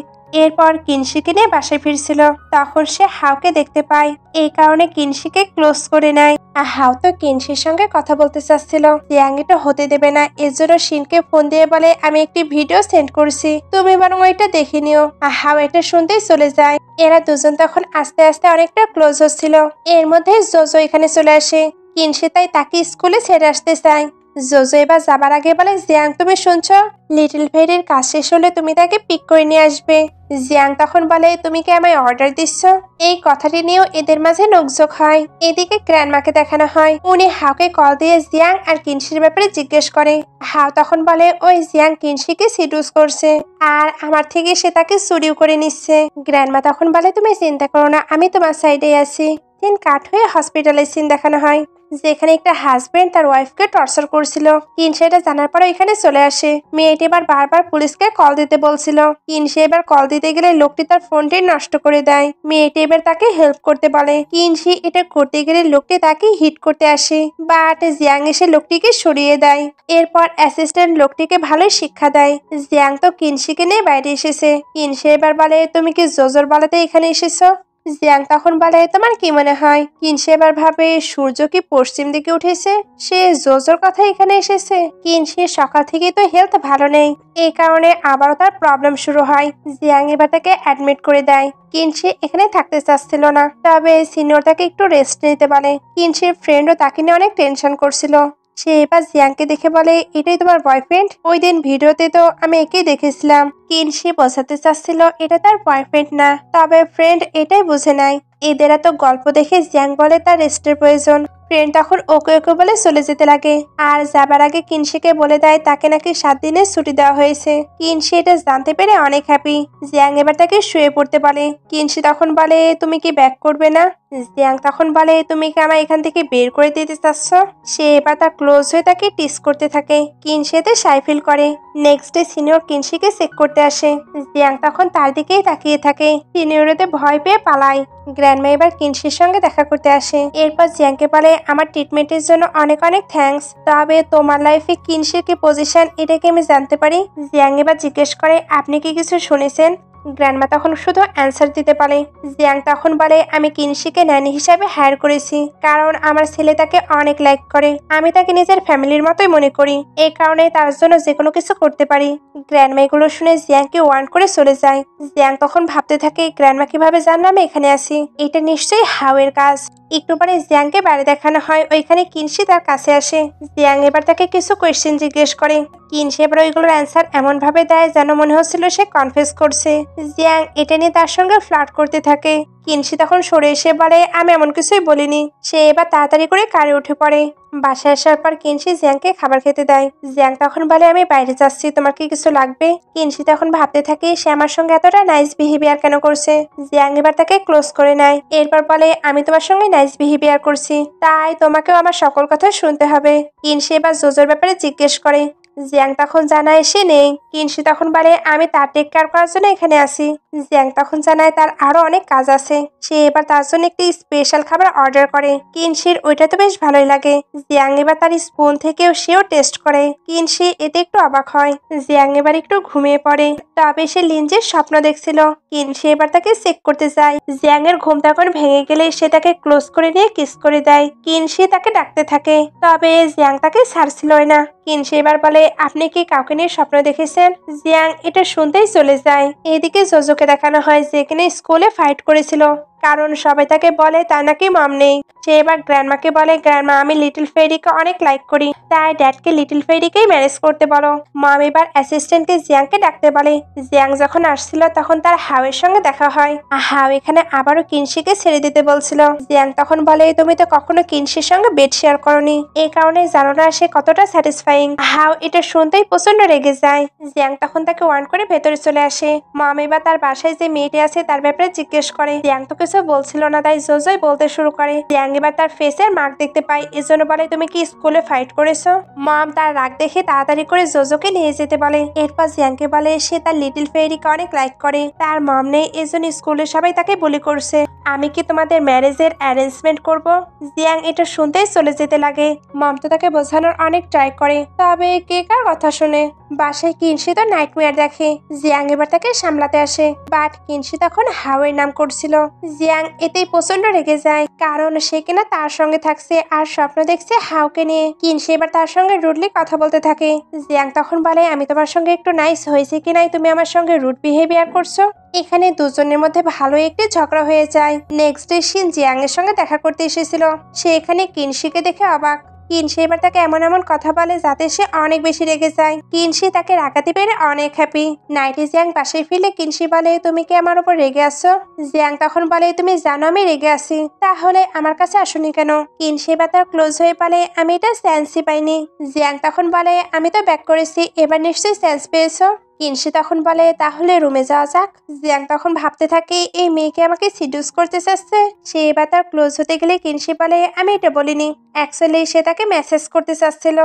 এরপর কিনশিকে নিয়ে বাসায় ফিরছিল। তখন সে হাওকে দেখতে পায়। এই কারণে কিনশিকে ক্লোজ করে নেয়। আর হাও তো কিনশির সঙ্গে কথা বলতে চাচ্ছিল। জিয়াং এটা হতে দেবে না। এর জন্য শিনকে ফোন দিয়ে বলে, আমি একটি ভিডিও সেন্ড করছি, তুমি বরং ওইটা দেখে নিও। আর হাও এটা শুনতেই চলে যায়। এরা দুজন তখন আস্তে আস্তে অনেকটা ক্লোজ হচ্ছিল। এর মধ্যে জোজো এখানে চলে আসে। কিনশি তাই তাকে স্কুলে ছেড়ে আসতে চায়। জোজো এবার যাবার আগে বলে, জিয়াং তুমি শুনছো? লিটল ফেয়ারির কাজ শেষ হলে তুমি তাকে পিক করে নিয়ে আসবে। জিয়াং তখন বলে, তুমি কি আমায় অর্ডার দিচ্ছ? এই কথাটি নিয়েও এদের মাঝে নোকঝোক হয়। এদিকে গ্র্যান্ডমাকে দেখানো হয়। উনি হাওকে কল দিয়ে জিয়াং আর কিনশির ব্যাপারে জিজ্ঞেস করে। হাও তখন বলে, ওই জিয়াং কিনশিকে সিডুস করছে, আর আমার থেকে সে তাকে চুরিও করে নিচ্ছে। গ্র্যান্ডমা তখন বলে, তুমি চিন্তা করো না, আমি তোমার সাইডে আছি। দিন কাট হয়ে হসপিটালের সিন দেখানো হয়, যেখানে একটা হাজবেন্ড তার ওয়াইফকে টর্চার করছিল। কিনশি এটা জানার পরে এখানে চলে আসে। মেয়েটি এবার বারবার পুলিশকে কল দিতে বলছিল। কিনশি এবার কল দিতে গেলে লোকটি তার ফোনটি নষ্ট করে দেয়। মেয়েটি এবার তাকে হেল্প করতে বলে। কিনশি এটা করতে গেলে লোকটি তাকে হিট করতে আসে, বাট জিয়াং এসে লোকটিকে সরিয়ে দেয়। এরপর অ্যাসিস্ট্যান্ট লোকটিকে ভালোই শিক্ষা দেয়। জিয়াং তো কিনশিকে নিয়ে বাইরে এসেছে। কিনশি এবার বলে, তুমি কি জোজোর বলাতে এখানে এসেছো? জিয়াং তখন বলে, তোমার কি মনে হয়? কিনশি এবার ভাবে সূর্য কি পশ্চিম দিকে উঠেছে, সে জোজোর কথা এখানে এসেছে। কিনশির সকাল থেকেই তো হেলথ ভালো নেই, এই কারণে আবারও তার প্রবলেম শুরু হয়। জিয়াং এবার তাকে অ্যাডমিট করে দেয়। কিনশি এখানে থাকতে চাচ্ছিল না, তবে সিনিয়র তাকে একটু রেস্ট নিতে বলে। কিনশির ফ্রেন্ডও তাকে নিয়ে অনেক টেনশন করছিল। সে এবার জিয়াংকে দেখে বলে, এটাই তোমার বয়ফ্রেন্ড? ওই দিন ভিডিওতে তো আমি একেই দেখেছিলাম। কিনশি বোঝাতে চাচ্ছিল এটা তার বয়ফ্রেন্ড না, তবে ফ্রেন্ড এটাই বুঝে নেয়। এদের এত গল্প দেখে জিয়াং বলে তার রেস্টের প্রয়োজন। ফ্রেন্ড তখন ওকে ওকে বলে চলে যেতে লাগে। আর যাবার আগে কিনশিকে বলে দেয় তাকে নাকি 7 দিনের ছুটি দেওয়া হয়েছে। কিনশি এটা জানতে পেরে অনেক হ্যাপি। জিয়াং এবার তাকে শুয়ে পড়তে বলে। কিনশি তখন বলে, তুমি কি ব্যাক করবে না? জিয়াং তখন বলে, তুমি কি আমায় এখান থেকে বের করে দিতে চাচ্ছ? সে এবার তার ক্লোজ হয়ে তাকে টিস করতে থাকে। কিনশি এতে সাই ফিল করে। নেক্সট ডে সিনিয়র কিনশিকে চেক করতে আসে। জিয়াং তখন তার দিকেই তাকিয়ে থাকে। সিনিয়র এতে ভয় পেয়ে পালায়। গ্র্যান্ডমা এবার কিনশির সঙ্গে দেখা করতে আসে। এরপর জিয়াংকে বলে, আমার ট্রিটমেন্টের জন্য অনেক অনেক থ্যাঙ্কস, তবে তোমার লাইফে কিনশির কি পজিশন এটা কি আমি জানতে পারি? জিয়াং এবার জিজ্ঞেস করে, আপনি কি কিছু শুনেছেন? গ্র্যান্ডমা তখন শুধু অ্যান্সার দিতে পারে। জিয়াং তখন বলে, আমি কিনশিকে ন্যানি হিসাবে হায়ার করেছি, কারণ আমার ছেলে তাকে অনেক লাইক করে। আমি তাকে নিজের ফ্যামিলির মতোই মনে করি, এই কারণে তার জন্য যে কোনো কিছু করতে পারি। গ্র্যান্ডমা এগুলো শুনে জিয়াংকে ওয়ার্ন করে চলে যায়। জিয়াং তখন ভাবতে থাকে, গ্র্যান্ডমা কিভাবে জানলো আমি এখানে আছি? এটা নিশ্চয়ই হাওয়ের কাজ। একটু পরে জিয়াংকে বাড়ি দেখানো হয়, ওইখানে কিনশি তার কাছে আসে। জিয়াং এবার তাকে কিছু কোয়েশ্চেন জিজ্ঞেস করে। কিনশি এবার ওইগুলোর অ্যান্সার এমন ভাবে দেয় যেন মনে হচ্ছিল সে কনফেস করছে। জিয়াং এটা নিয়ে তার সঙ্গে ফ্লার্ট করতে থাকে। কিনশি তখন সরে এসে বলে, আমি এমন কিছুই বলিনি। সে এবার তাড়াতাড়ি করে কারে উঠে পড়ে। বাসায় আসার পর কিনশি জিয়াংকে খাবার খেতে দেয়। জিয়াং তখন বলে, আমি বাইরে যাচ্ছি, তোমার কি কিছু লাগবে? কিনশি তখন ভাবতে থাকে সে আমার সঙ্গে এতটা নাইস বিহেভিয়ার কেন করছে। জিয়াং এবার তাকে ক্লোজ করে নেয়। এরপর বলে, আমি তোমার সঙ্গে নাইস বিহেভিয়ার করছি, তাই তোমাকেও আমার সকল কথা শুনতে হবে। কিনশি এবার জোজোর ব্যাপারে জিজ্ঞেস করে। জিয়াং তখন জানায় সে নেই। কিনশি তখন বলে, আমি তার টেক কেয়ার করার জন্য এখানে আসি। জিয়াং তখন জানায় তার আরো অনেক কাজ আছে। সে এবার তার জন্য একটি স্পেশাল খাবার অর্ডার করে। কিনশির ওইটা তো বেশ ভালোই লাগে। জিয়াং এবার তার স্পুন থেকেও সেও টেস্ট করে। কিনশি এতে একটু অবাক হয়। জিয়াং এবার একটু ঘুমিয়ে পড়ে, তবে সে লিঞ্জের স্বপ্ন দেখছিল। কিনশি এবার তাকে চেক করতে যায়। জিয়াং এর ঘুম তখন ভেঙে গেলে সে তাকে ক্লোজ করে নিয়ে কিস করে দেয়। কিনশি তাকে ডাকতে থাকে, তবে জিয়াং তাকে ছাড়ছিলই না। কিনশি এবার বলে, আপনি কি কাউকে নিয়ে স্বপ্ন দেখেছেন? জিয়াং এটা শুনতেই চলে যায়। এদিকে জোজোকে দেখানো হয় যে কিনা স্কুলে ফাইট করেছিল, কারণ সবাই তাকে বলে তার নাকি মম নেই। সে এবার গ্র্যান্ডমাকে বলে, গ্র্যান্ডমা আমি লিটল ফেরিকে অনেক লাইক করি, তাই ড্যাডকে লিটল ফেরিকেই ম্যারেজ করতে বলো। মম এবার অ্যাসিস্ট্যান্টকে জিয়াংকে ডাকতে বলে। জিয়াং যখন আসছিল তখন তার হাওয়ের সঙ্গে দেখা হয়। হাও এখানে আবারও কিনশিকে ছেড়ে দিতে বলছিল। জিয়াং তখন বলে, তুমি তো কখনো কিনশির সঙ্গে বেড শেয়ার করনি, এই কারণে জানো না সে কতটা স্যাটিসফাইং। হাও এটা শুনতেই প্রচন্ড রেগে যায়। জিয়াং তখন তাকে ওয়ার্ন করে ভেতরে চলে আসে। মম এবার তার বাসায় যে মেয়েটি আছে তার ব্যাপারে জিজ্ঞেস করে। জিয়াং তো কিছু বলছিল না, তাই জোজোই বলতে শুরু করে। জিয়াং এবার তার ফেসের মার্ক দেখতে পায়, এজন্য বলে, তুমি কি স্কুলে ফাইট করেছো? মম তার রাগ দেখে তাড়াতাড়ি করে জোজোকে নিয়ে যেতে বলে। এরপর জিয়াংকে বলে সে তার লিটল ফেরিকে অনেক লাইক করে, তার মম নেই এজন্য স্কুলে সবাই তাকে বুলি করছে। আমি কি তোমাদের ম্যারেজের অ্যারেঞ্জমেন্ট করব? জিয়াং এটা শুনতেই চলে যেতে লাগে। মম তো তাকে বোঝানোর অনেক ট্রাই করে, তবে কে কার কথা শুনে। বাসায় কিনশি তো নাইটমেয়ার দেখে। জিয়াং এবার তাকে সামলাতে আসে, বাট কিনশি তখন হাওয়ের নাম করছিল। জিয়াং এতেই প্রচন্ড রেগে যায়, কারণ সে কিনা তার সঙ্গে থাকছে আর স্বপ্ন দেখছে হাওকে নিয়ে। কিনশি এবার তার সঙ্গে রুডলি কথা বলতে থাকে। জিয়াং তখন বলে, আমি তোমার সঙ্গে একটু নাইস হয়েছে কি নাই, তুমি আমার সঙ্গে রুড বিহেভিয়ার করছো। এখানে দুজনের মধ্যে ভালো একটি ঝগড়া হয়ে যায়। নেক্সট ডে শিন জিয়াং এর সঙ্গে দেখা করতে এসেছিল। সে এখানে কিনশিকে দেখে অবাক। কিনশি এবার তাকে এমন এমন কথা বলে যাতে সে অনেক বেশি রেগে যায়। কিনশি তাকে রাগাতে পেরে অনেক হ্যাপি। নাইটে জিয়াং বাসায় ফিরলে কিনশি বলে, তুমি কি আমার উপর রেগে আছো? জিয়াং তখন বলে, তুমি জানো আমি রেগে আছি, তাহলে আমার কাছে আসনি কেন? কিনশি এবার তার ক্লোজ হয়ে বলে, আমি এটা সেন্সই পাইনি। জিয়াং তখন বলে, আমি তো ব্যাক করেছি, এবার নিশ্চয়ই সেন্স পেয়েছো। কিনশি তখন বলে, তাহলে রুমে যাওয়া যাক। জিয়াং তখন ভাবতে থাকে এই মেয়েকে আমাকে সিডিউস করতে চাচ্ছে। সে এবার তার ক্লোজ হতে গেলে কিনশি বলে, আমি এটা বলিনি, অ্যাকচুয়ালি সে তাকে মেসেজ করতে চাচ্ছিল,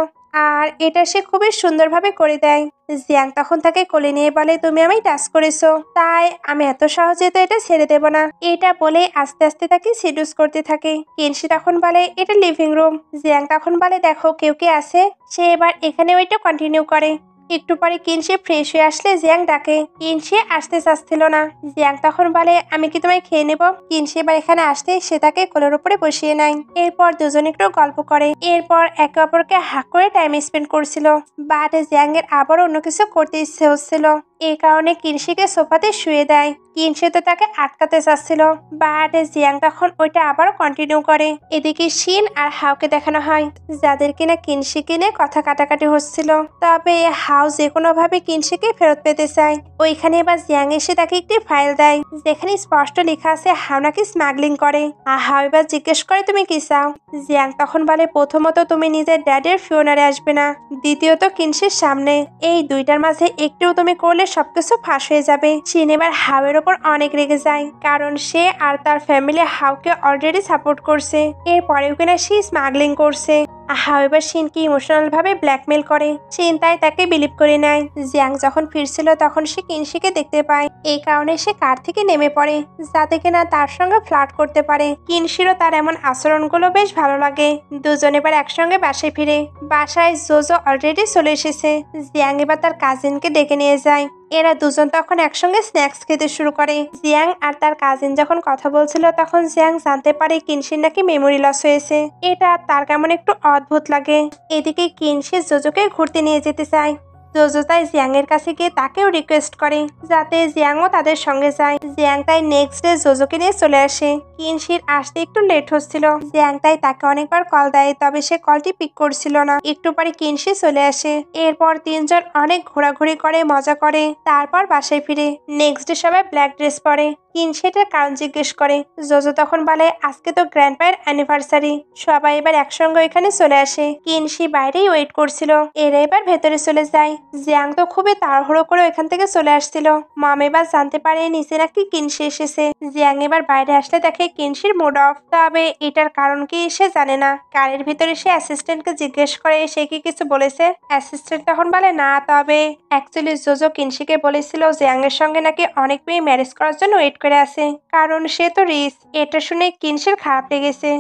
আর এটা সে খুবই সুন্দরভাবে করে দেয়। জিয়াং তখন তাকে কোলে নিয়ে বলে, তুমি আমায় টাচ করেছো, তাই আমি এত সহজে তো এটা ছেড়ে দেব না। এটা বলে আস্তে আস্তে তাকে সিডিউস করতে থাকে। কিনশি তখন বলে, এটা লিভিং রুম। জিয়াং তখন বলে, দেখো কেউ কে আছে। সে এবার এখানে ওইটা কন্টিনিউ করে। একটু পরে কিনশি ফ্রেশ হয়ে আসলে জিয়াং ডাকে। কিনশি আসতে চাচ্ছিল না। জিয়াং তখন বলে, আমি কি তোমায় খেয়ে নেব? কিনশি এবার এখানে আসতে সে তাকে কোলের উপরে বসিয়ে নেয়। এরপর দুজন একটু গল্প করে। এরপর একে অপরকে হাক করে টাইম স্পেন্ড করছিল। বাট জিয়াং এর আবার অন্য কিছু করতে ইচ্ছে হচ্ছিল, এই কারণে কিনশিকে সোফাতে শুয়ে দেয়। কিনশি তো তাকে আটকাতে চাচ্ছিল, বাট জিয়াং তখন ওইটা আবারও কন্টিনিউ করে। এদিকে শিন আর হাওকে দেখানো হয়, যাদের কিনা কিনশি কিনে কথা কাটাকাটি হচ্ছিল। তবে হাও যে কোনো ভাবে কিনশিকে ফেরত পেতে চায়। ওইখানে এবার জিয়াং এসে তাকে একটি ফাইল দেয়, যেখানে স্পষ্ট লেখা আছে হাও নাকি স্মাগলিং করে। আর হাও এবার জিজ্ঞেস করে, তুমি কি চাও? জিয়াং তখন বলে, প্রথমত তুমি নিজের ড্যাডের ফিউনারে আসবে না, দ্বিতীয়ত কিনশির সামনে। এই দুইটার মাঝে একটিও তুমি করলে সবকিছু ফাঁস হয়ে যাবে। শিন এবার হাওয়ের ওপর অনেক রেগে যায়, কারণ সে আর তার ফ্যামিলি হাওকে অলরেডি সাপোর্ট করছে, এরপরেও কিনা সে স্মাগলিং করছে। হাও এবার শিনকে ইমোশনাল ভাবে ব্ল্যাকমেল করে। শিন তাই তাকে বিলিভ করে নেয়। জিয়াং যখন ফিরছিল তখন সে কিনশিকে দেখতে পায়, এই কারণে সে কার থেকে নেমে পড়ে, যাতে কিনা তার সঙ্গে ফ্লার্ট করতে পারে। কিনশিরও তার এমন আচরণগুলো বেশ ভালো লাগে। দুজন এবার একসঙ্গে বাসায় ফিরে। বাসায় জোজো অলরেডি চলে এসেছে। জিয়াং এবার তার কাজিনকে ডেকে নিয়ে যায়। এরা দুজন তখন একসঙ্গে স্ন্যাক্স খেতে শুরু করে। জিয়াং আর তার কাজিন যখন কথা বলছিল তখন জিয়াং জানতে পারে কিনশির নাকি মেমোরি লস হয়েছে। এটা তার কেমন একটু অদ্ভুত লাগে। এদিকে কিনশি জোজোকে ঘুরতে নিয়ে যেতে চায়। জোজো তাই জিয়াং এর কাছে গিয়ে তাকেও রিকোয়েস্ট করে যাতে জিয়াংও তাদের সঙ্গে যায়। জিয়াং তাই নেক্সট ডে জোজোকে নিয়ে চলে আসে। কিনশির আসতে একটু লেট হচ্ছিল। জিয়াং তাই তাকে অনেকবার কল দেয়, তবে সে কলটি পিক করছিল না। একটু পরে কিনশি চলে আসে। এরপর তিনজন অনেক ঘোরাঘুরি করে, মজা করে, তারপর বাসায় ফিরে। নেক্সট ডে সবাই ব্ল্যাক ড্রেস পরে। কিনশি এটার কারণ জিজ্ঞেস করে। জোজো তখন বলে আজকে তো গ্র্যান্ডপায়ের অ্যানিভার্সারি, সবাই এবার একসঙ্গে এখানে চলে আসে। কিনশি বাইরেই ওয়েট করছিল। এরা এবার ভেতরে চলে যায়। জিয়াং তো খুবই তাড়াহুড়ো করে এখান থেকে চলে আসছিল। মম এবার জানতে পারে নিচে নাকি কিনশি এসেছে। জিয়াং এবার বাইরে আসলে দেখে কিনশির মুড অফ, তবে এটার কারণ কি সে জানে না। কারের ভিতরে সে অ্যাসিস্ট্যান্টকে জিজ্ঞেস করে সে কি কিছু বলেছে। অ্যাসিস্ট্যান্ট তখন বলে না, তবে অ্যাকচুয়ালি জোজো কিনশিকে বলেছিল জিয়াং এর সঙ্গে নাকি অনেক মেয়ে ম্যারেজ করার জন্য ওয়েট করে আছে, কারণ সে তো রিচ। এটা শুনে কিনশির খারাপ লেগেছে।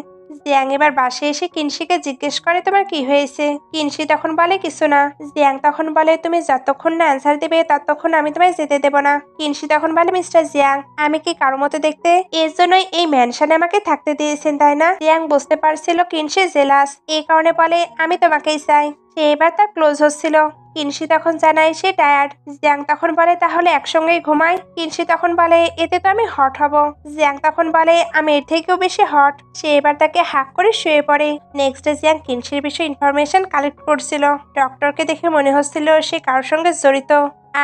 জিয়াং এবার বাসে এসে কিনশিকে জিজ্ঞেস করে তোমার কি হয়েছে। কিনশি তখন বলে কিছু না। জিয়াং তখন বলে তুমি যতক্ষণ না অ্যান্সার দেবে ততক্ষণ আমি তোমায় যেতে দেব না। কিনশি তখন বলে মিস্টার জিয়াং, আমি কি কারো মতো দেখতে? এর জন্যই এই ম্যানশনে আমাকে থাকতে দিয়েছেন তাই না? জিয়াং বুঝতে পারছিল কিনশি জেলাস, এই কারণে বলে আমি তোমাকেই চাই। সে এবার তার ক্লোজ হচ্ছিল। কিনশি তখন জানায় সে টায়ার্ড। জিয়াং তখন বলে তাহলে একসঙ্গেই ঘুমাই। কিনশি তখন বলে এতে তো আমি হট হব। জিয়াং তখন বলে আমি এর থেকেও বেশি হট। সে এবার তাকে হাক করে শুয়ে পড়ে। নেক্সট ডে জিয়াং কিনশির বিষয়ে ইনফরমেশন কালেক্ট করছিল। ডক্টরকে দেখে মনে হচ্ছিল সে কারোর সঙ্গে জড়িত,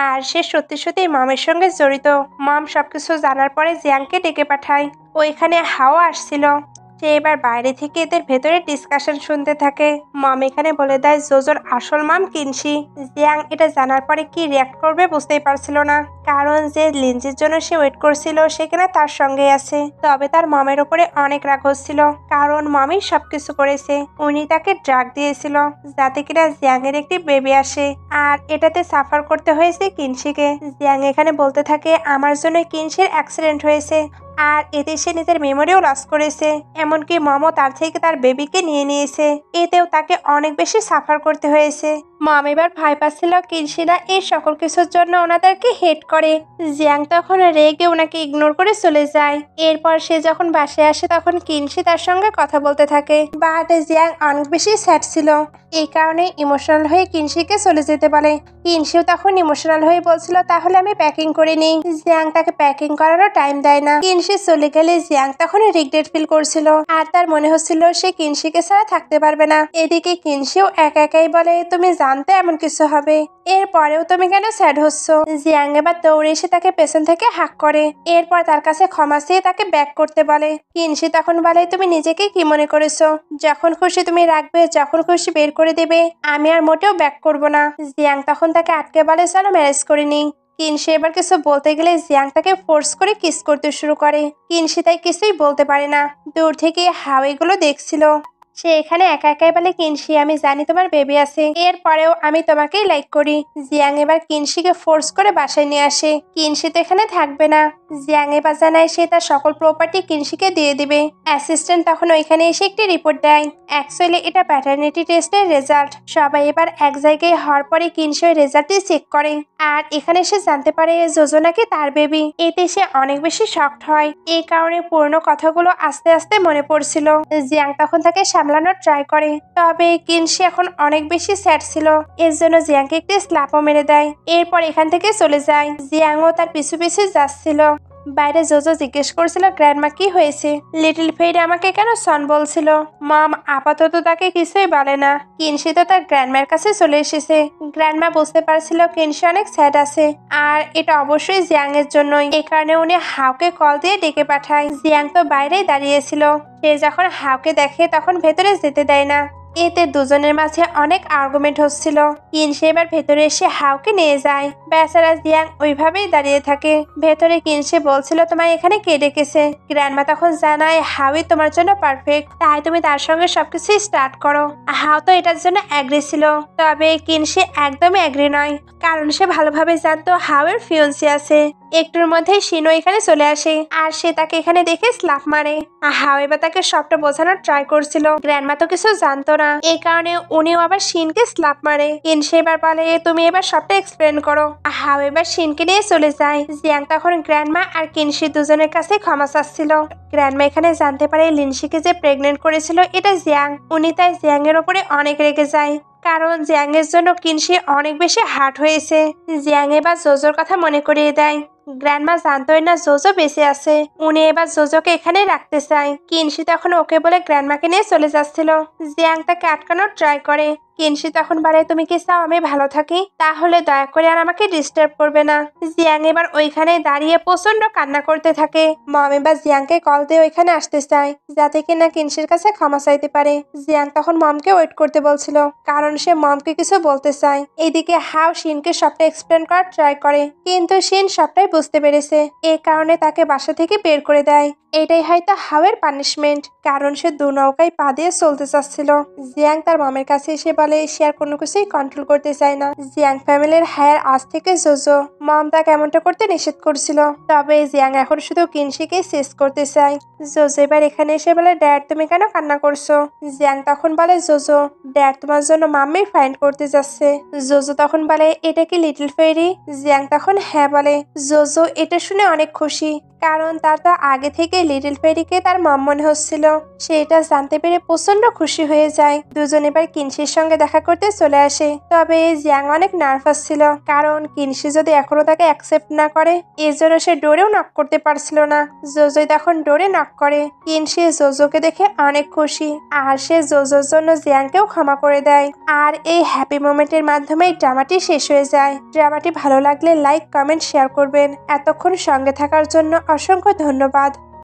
আর সে সত্যি সত্যি মমের সঙ্গে জড়িত। মম সবকিছু জানার পরে জিয়াংকে ডেকে পাঠায়। ওইখানে হাওয়া আসছিল। সে এবার বাইরে থেকে এদের ভেতরে ডিসকাশন শুনতে থাকে। মম এখানে বলে দেয় জোজোর আসল মাম কিনশি। জিয়াং এটা জানার পরে কি রিয়াক্ট করবে বুঝতেই পারছিল না, কারণ যে লিনজির জন্য সে ওয়েট করছিল সেখানে তার সঙ্গে আছে। তবে তার মমের ওপরে অনেক রাগ হচ্ছিল, কারণ মমই সবকিছু করেছে। উনি তাকে ড্রাগ দিয়েছিল যাতে কিনা জিয়াং এর একটি বেবি আসে, আর এটাতে সাফার করতে হয়েছে কিনশিকে। জিয়াং এখানে বলতে থাকে আমার জন্য কিনশির অ্যাক্সিডেন্ট হয়েছে, আর এতে সে নিজের মেমোরিও লস করেছে। এমনকি মমও তার থেকে তার বেবিকে নিয়ে নিয়েছে। এতেও তাকে অনেক বেশি সাফার করতে হয়েছে। মম এবার ভয় পাচ্ছিল কিনশিরা এই সকল কিছুর জন্য ওনাদেরকে হেট করে। জিয়াং তখন রেগে ওনাকে ইগনোর করে চলে যায়। এরপর সে যখন বাসায় আসে তখন কিনশি তার সঙ্গে কথা বলতে থাকে, বাট জিয়াং অনেক বেশি স্যাড ছিল। এই কারণে ইমোশনাল হয়ে কিনশিকে চলে যেতে বলে। কিনশিও তখন ইমোশনাল হয়ে বলছিল তাহলে আমি প্যাকিং করে নিই। জিয়াং তাকে প্যাকিং করারও টাইম দেয় না। কিনশি চলে গেলে জিয়াং তখন রিগ্রেট ফিল করছিল, আর তার মনে হচ্ছিল সে কিনশিকে ছাড়া থাকতে পারবে না। এদিকে কিনশিও একা একাই বলে তুমি জানতে এমন কিছু হবে, এরপরেও তুমি কেন স্যাড হচ্ছ। জিয়াং এবার দৌড়ে এসে তাকে পেছন থেকে হাক করে। এরপর তার কাছে ক্ষমা চেয়ে তাকে ব্যাক করতে বলে। কিনশি তখন বলে তুমি নিজেকে কি মনে করেছো, যখন খুশি তুমি রাখবে, যখন খুশি বের করে দেবে, আমি আর মোটেও ব্যাক করব না। জিয়াং তখন তাকে আটকে বলে চলো ম্যারেজ করে নিই। কিনশি এবার কিছু বলতে গেলে জিয়াং তাকে ফোর্স করে কিস করতে শুরু করে। কিনশি তাই কিছুই বলতে পারে না, দূর থেকে হাওয়াগুলো দেখছিল। সে এখানে একা একাই বলে কিনশি আমি জানি তোমার বেবি আছে, এরপরেও আমি তোমাকেই লাইক করি। জিয়াং এবার কিনশিকে ফোর্স করে বাসায় নিয়ে আসে। কিনশি তো এখানে থাকবে না। জিয়াং এবার জানায় সে তার সকল প্রপার্টি কিনশিকে দিয়ে দিবে। অ্যাসিস্ট্যান্ট তখন ওইখানে এসে একটি রিপোর্ট দেয়। অ্যাকচুয়ালি এটা প্যাটার্নিটি টেস্টের রেজাল্ট। সবাই এবার এক জায়গায় হওয়ার পরে কিনশি ওই রেজাল্টটি চেক করে, আর এখানে সে জানতে পারে জোজো নাকি তার বেবি। এতে সে অনেক বেশি শকড হয়। এই কারণে পুরনো কথাগুলো আস্তে আস্তে মনে পড়ছিল। জিয়াং তখন তাকে সামলানোর ট্রাই করে, তবে কিনশি এখন অনেক বেশি স্যাড ছিল। এর জন্য জিয়াংকে একটি স্ল্যাপও মেরে দেয়। এরপর এখান থেকে চলে যায়। জিয়াংও তার পিছু পিছু যাচ্ছিল। বাইরে জোজো জিজ্ঞেস করছিল গ্র্যান্ডমা কি হয়েছে, লিটল ফেইড আমাকে কেন সন বলছিল। মম আপাতত তাকে কিছুই বলে না। কিনশি তো তার গ্র্যান্ডমার কাছে চলে এসেছে। গ্র্যান্ডমা বুঝতে পারছিল কিনশি অনেক স্যাড আছে, আর এটা অবশ্যই জিয়াং এর জন্যই। এই কারণে উনি হাওকে কল দিয়ে ডেকে পাঠায়। জিয়াং তো বাইরেই দাঁড়িয়েছিল। সে যখন হাওকে দেখে তখন ভেতরে যেতে দেয় না। এতে দুজনের মাঝে অনেক আর্গুমেন্ট হচ্ছিল। কিনশি এবার ভেতরে এসে হাওকে নিয়ে যায়। বেচারা জিয়াং ওইভাবেই দাঁড়িয়ে থাকে। ভেতরে কিনশি বলছিল তোমায় এখানে কে ডেকেছে। গ্র্যান্ডমা তখন জানায় হাওই তোমার জন্য পারফেক্ট, তাই তুমি তার সঙ্গে সবকিছু স্টার্ট করো। হাও তো এটার জন্য অ্যাগ্রি ছিল, তবে কিনশি একদমই অ্যাগ্রি নয়, কারণ সে ভালোভাবে জানতো হাওয়ের ফিয়ন্সি আছে। একটুর মধ্যেই শিনও এখানে চলে আসে আর সে তাকে এখানে দেখে স্লাপ মারে। হাও এবার তাকে সবটা বোঝানোর ট্রাই করছিল, গ্র্যান্ডমা তো কিছু জানতো না, এই কারণে উনিও আবার শিনকে স্লাপ মারে। কিনসি এবার বলে তুমি এবার সবটা এক্সপ্লেন করো। হাও এবার শিনকে নিয়ে চলে যায়। জিয়াং তখন গ্র্যান্ডমা আর কিনসি দুজনের কাছে ক্ষমা চাচ্ছিল। গ্র্যান্ডমা এখানে জানতে পারে লিনসিকে যে প্রেগনেন্ট করেছিল এটা জিয়াং। উনি তাই জিয়াং এর ওপরে অনেক রেগে যায়, কারণ জিয়াং এর জন্য কিনসি অনেক বেশি হার্ট হয়েছে। জিয়াং এবার জোজোর কথা মনে করিয়ে দেয়। গ্র্যান্ডমা জানতোই না জোজো বেঁচে আছে। উনি এবার জোজোকে এখানে রাখতে চায়। কিনসি তখন ওকে বলে গ্র্যান্ডমাকে নিয়ে চলে যাচ্ছিল। জিয়াং তাকে আটকানোর ট্রাই করে। কিনসি তখন বলে তুমি কি চাও আমি ভালো থাকি, তাহলে দয়া করে আর আমাকে ডিস্টার্ব করবে না। জিয়াং এবার ওইখানে দাঁড়িয়ে প্রচন্ড কান্না করতে থাকে। মম এবার জিয়াংকে কল দিয়ে ওইখানে আসতে চায়, যাতে কিনা কিনসির কাছে ক্ষমা চাইতে পারে। জিয়াং তখন মমকে ওয়েট করতে বলছিল, কারণ সে মমকে কিছু বলতে চায়। এইদিকে হাও শিনকে সবটা এক্সপ্লেন করার ট্রাই করে, কিন্তু শিন সবটাই বুঝতে পেরেছে। এই কারণে তাকে বাসা থেকে বের করে দেয়। এটাই হয়তো হাওয়ের পানিশমেন্ট, কারণ সে দু নৌকায় পা দিয়ে চলতে চাচ্ছিল। জিয়াং তার মমের কাছে এসে বলে সে আর কোনো কিছুই কন্ট্রোল করতে চায় না। জিয়াং ফ্যামিলির হায়ার আজ থেকে জোজো। মম তাকে এমনটা করতে নিষেধ করছিল, তবে জিয়াং এখন শুধু কিনসিকে শেষ করতে চায়। জোজো এবার এখানে এসে বলে ড্যাড তুমি কেন কান্না করছো। জিয়াং তখন বলে জোজো ড্যাড তোমার জন্য মাম্মি ফাইন্ড করতে যাচ্ছে। জোজো তখন বলে এটা কি লিটল ফেরি। জিয়াং তখন হ্যাঁ বলে। জোজো এটা শুনে অনেক খুশি, কারণ তার তো আগে থেকে লিটল ফেরিকে তার মম মনে হচ্ছিল। সে এটা জানতে পেরে প্রচন্ড খুশি হয়ে যায়। দুজন এবার কিনসির সঙ্গে দেখা করতে চলে আসে, তবে জিয়াং অনেক নার্ভাস ছিল, কারণ কিনসি যদি এখনো তাকে অ্যাকসেপ্ট না করে এজন্য সে ডোরেও নক করতে পারছিল না। জোজোই তখন ডোরে নক করে। কিনসি জোজোকে দেখে অনেক খুশি, আর সে জোজোর জন্য জিয়াংকেও ক্ষমা করে দেয়। আর এই হ্যাপি মোমেন্টের মাধ্যমেই ড্রামাটি শেষ হয়ে যায়। ড্রামাটি ভালো লাগলে লাইক কমেন্ট শেয়ার করবেন। এতক্ষণ সঙ্গে থাকার জন্য অসংখ্য ধন্যবাদ।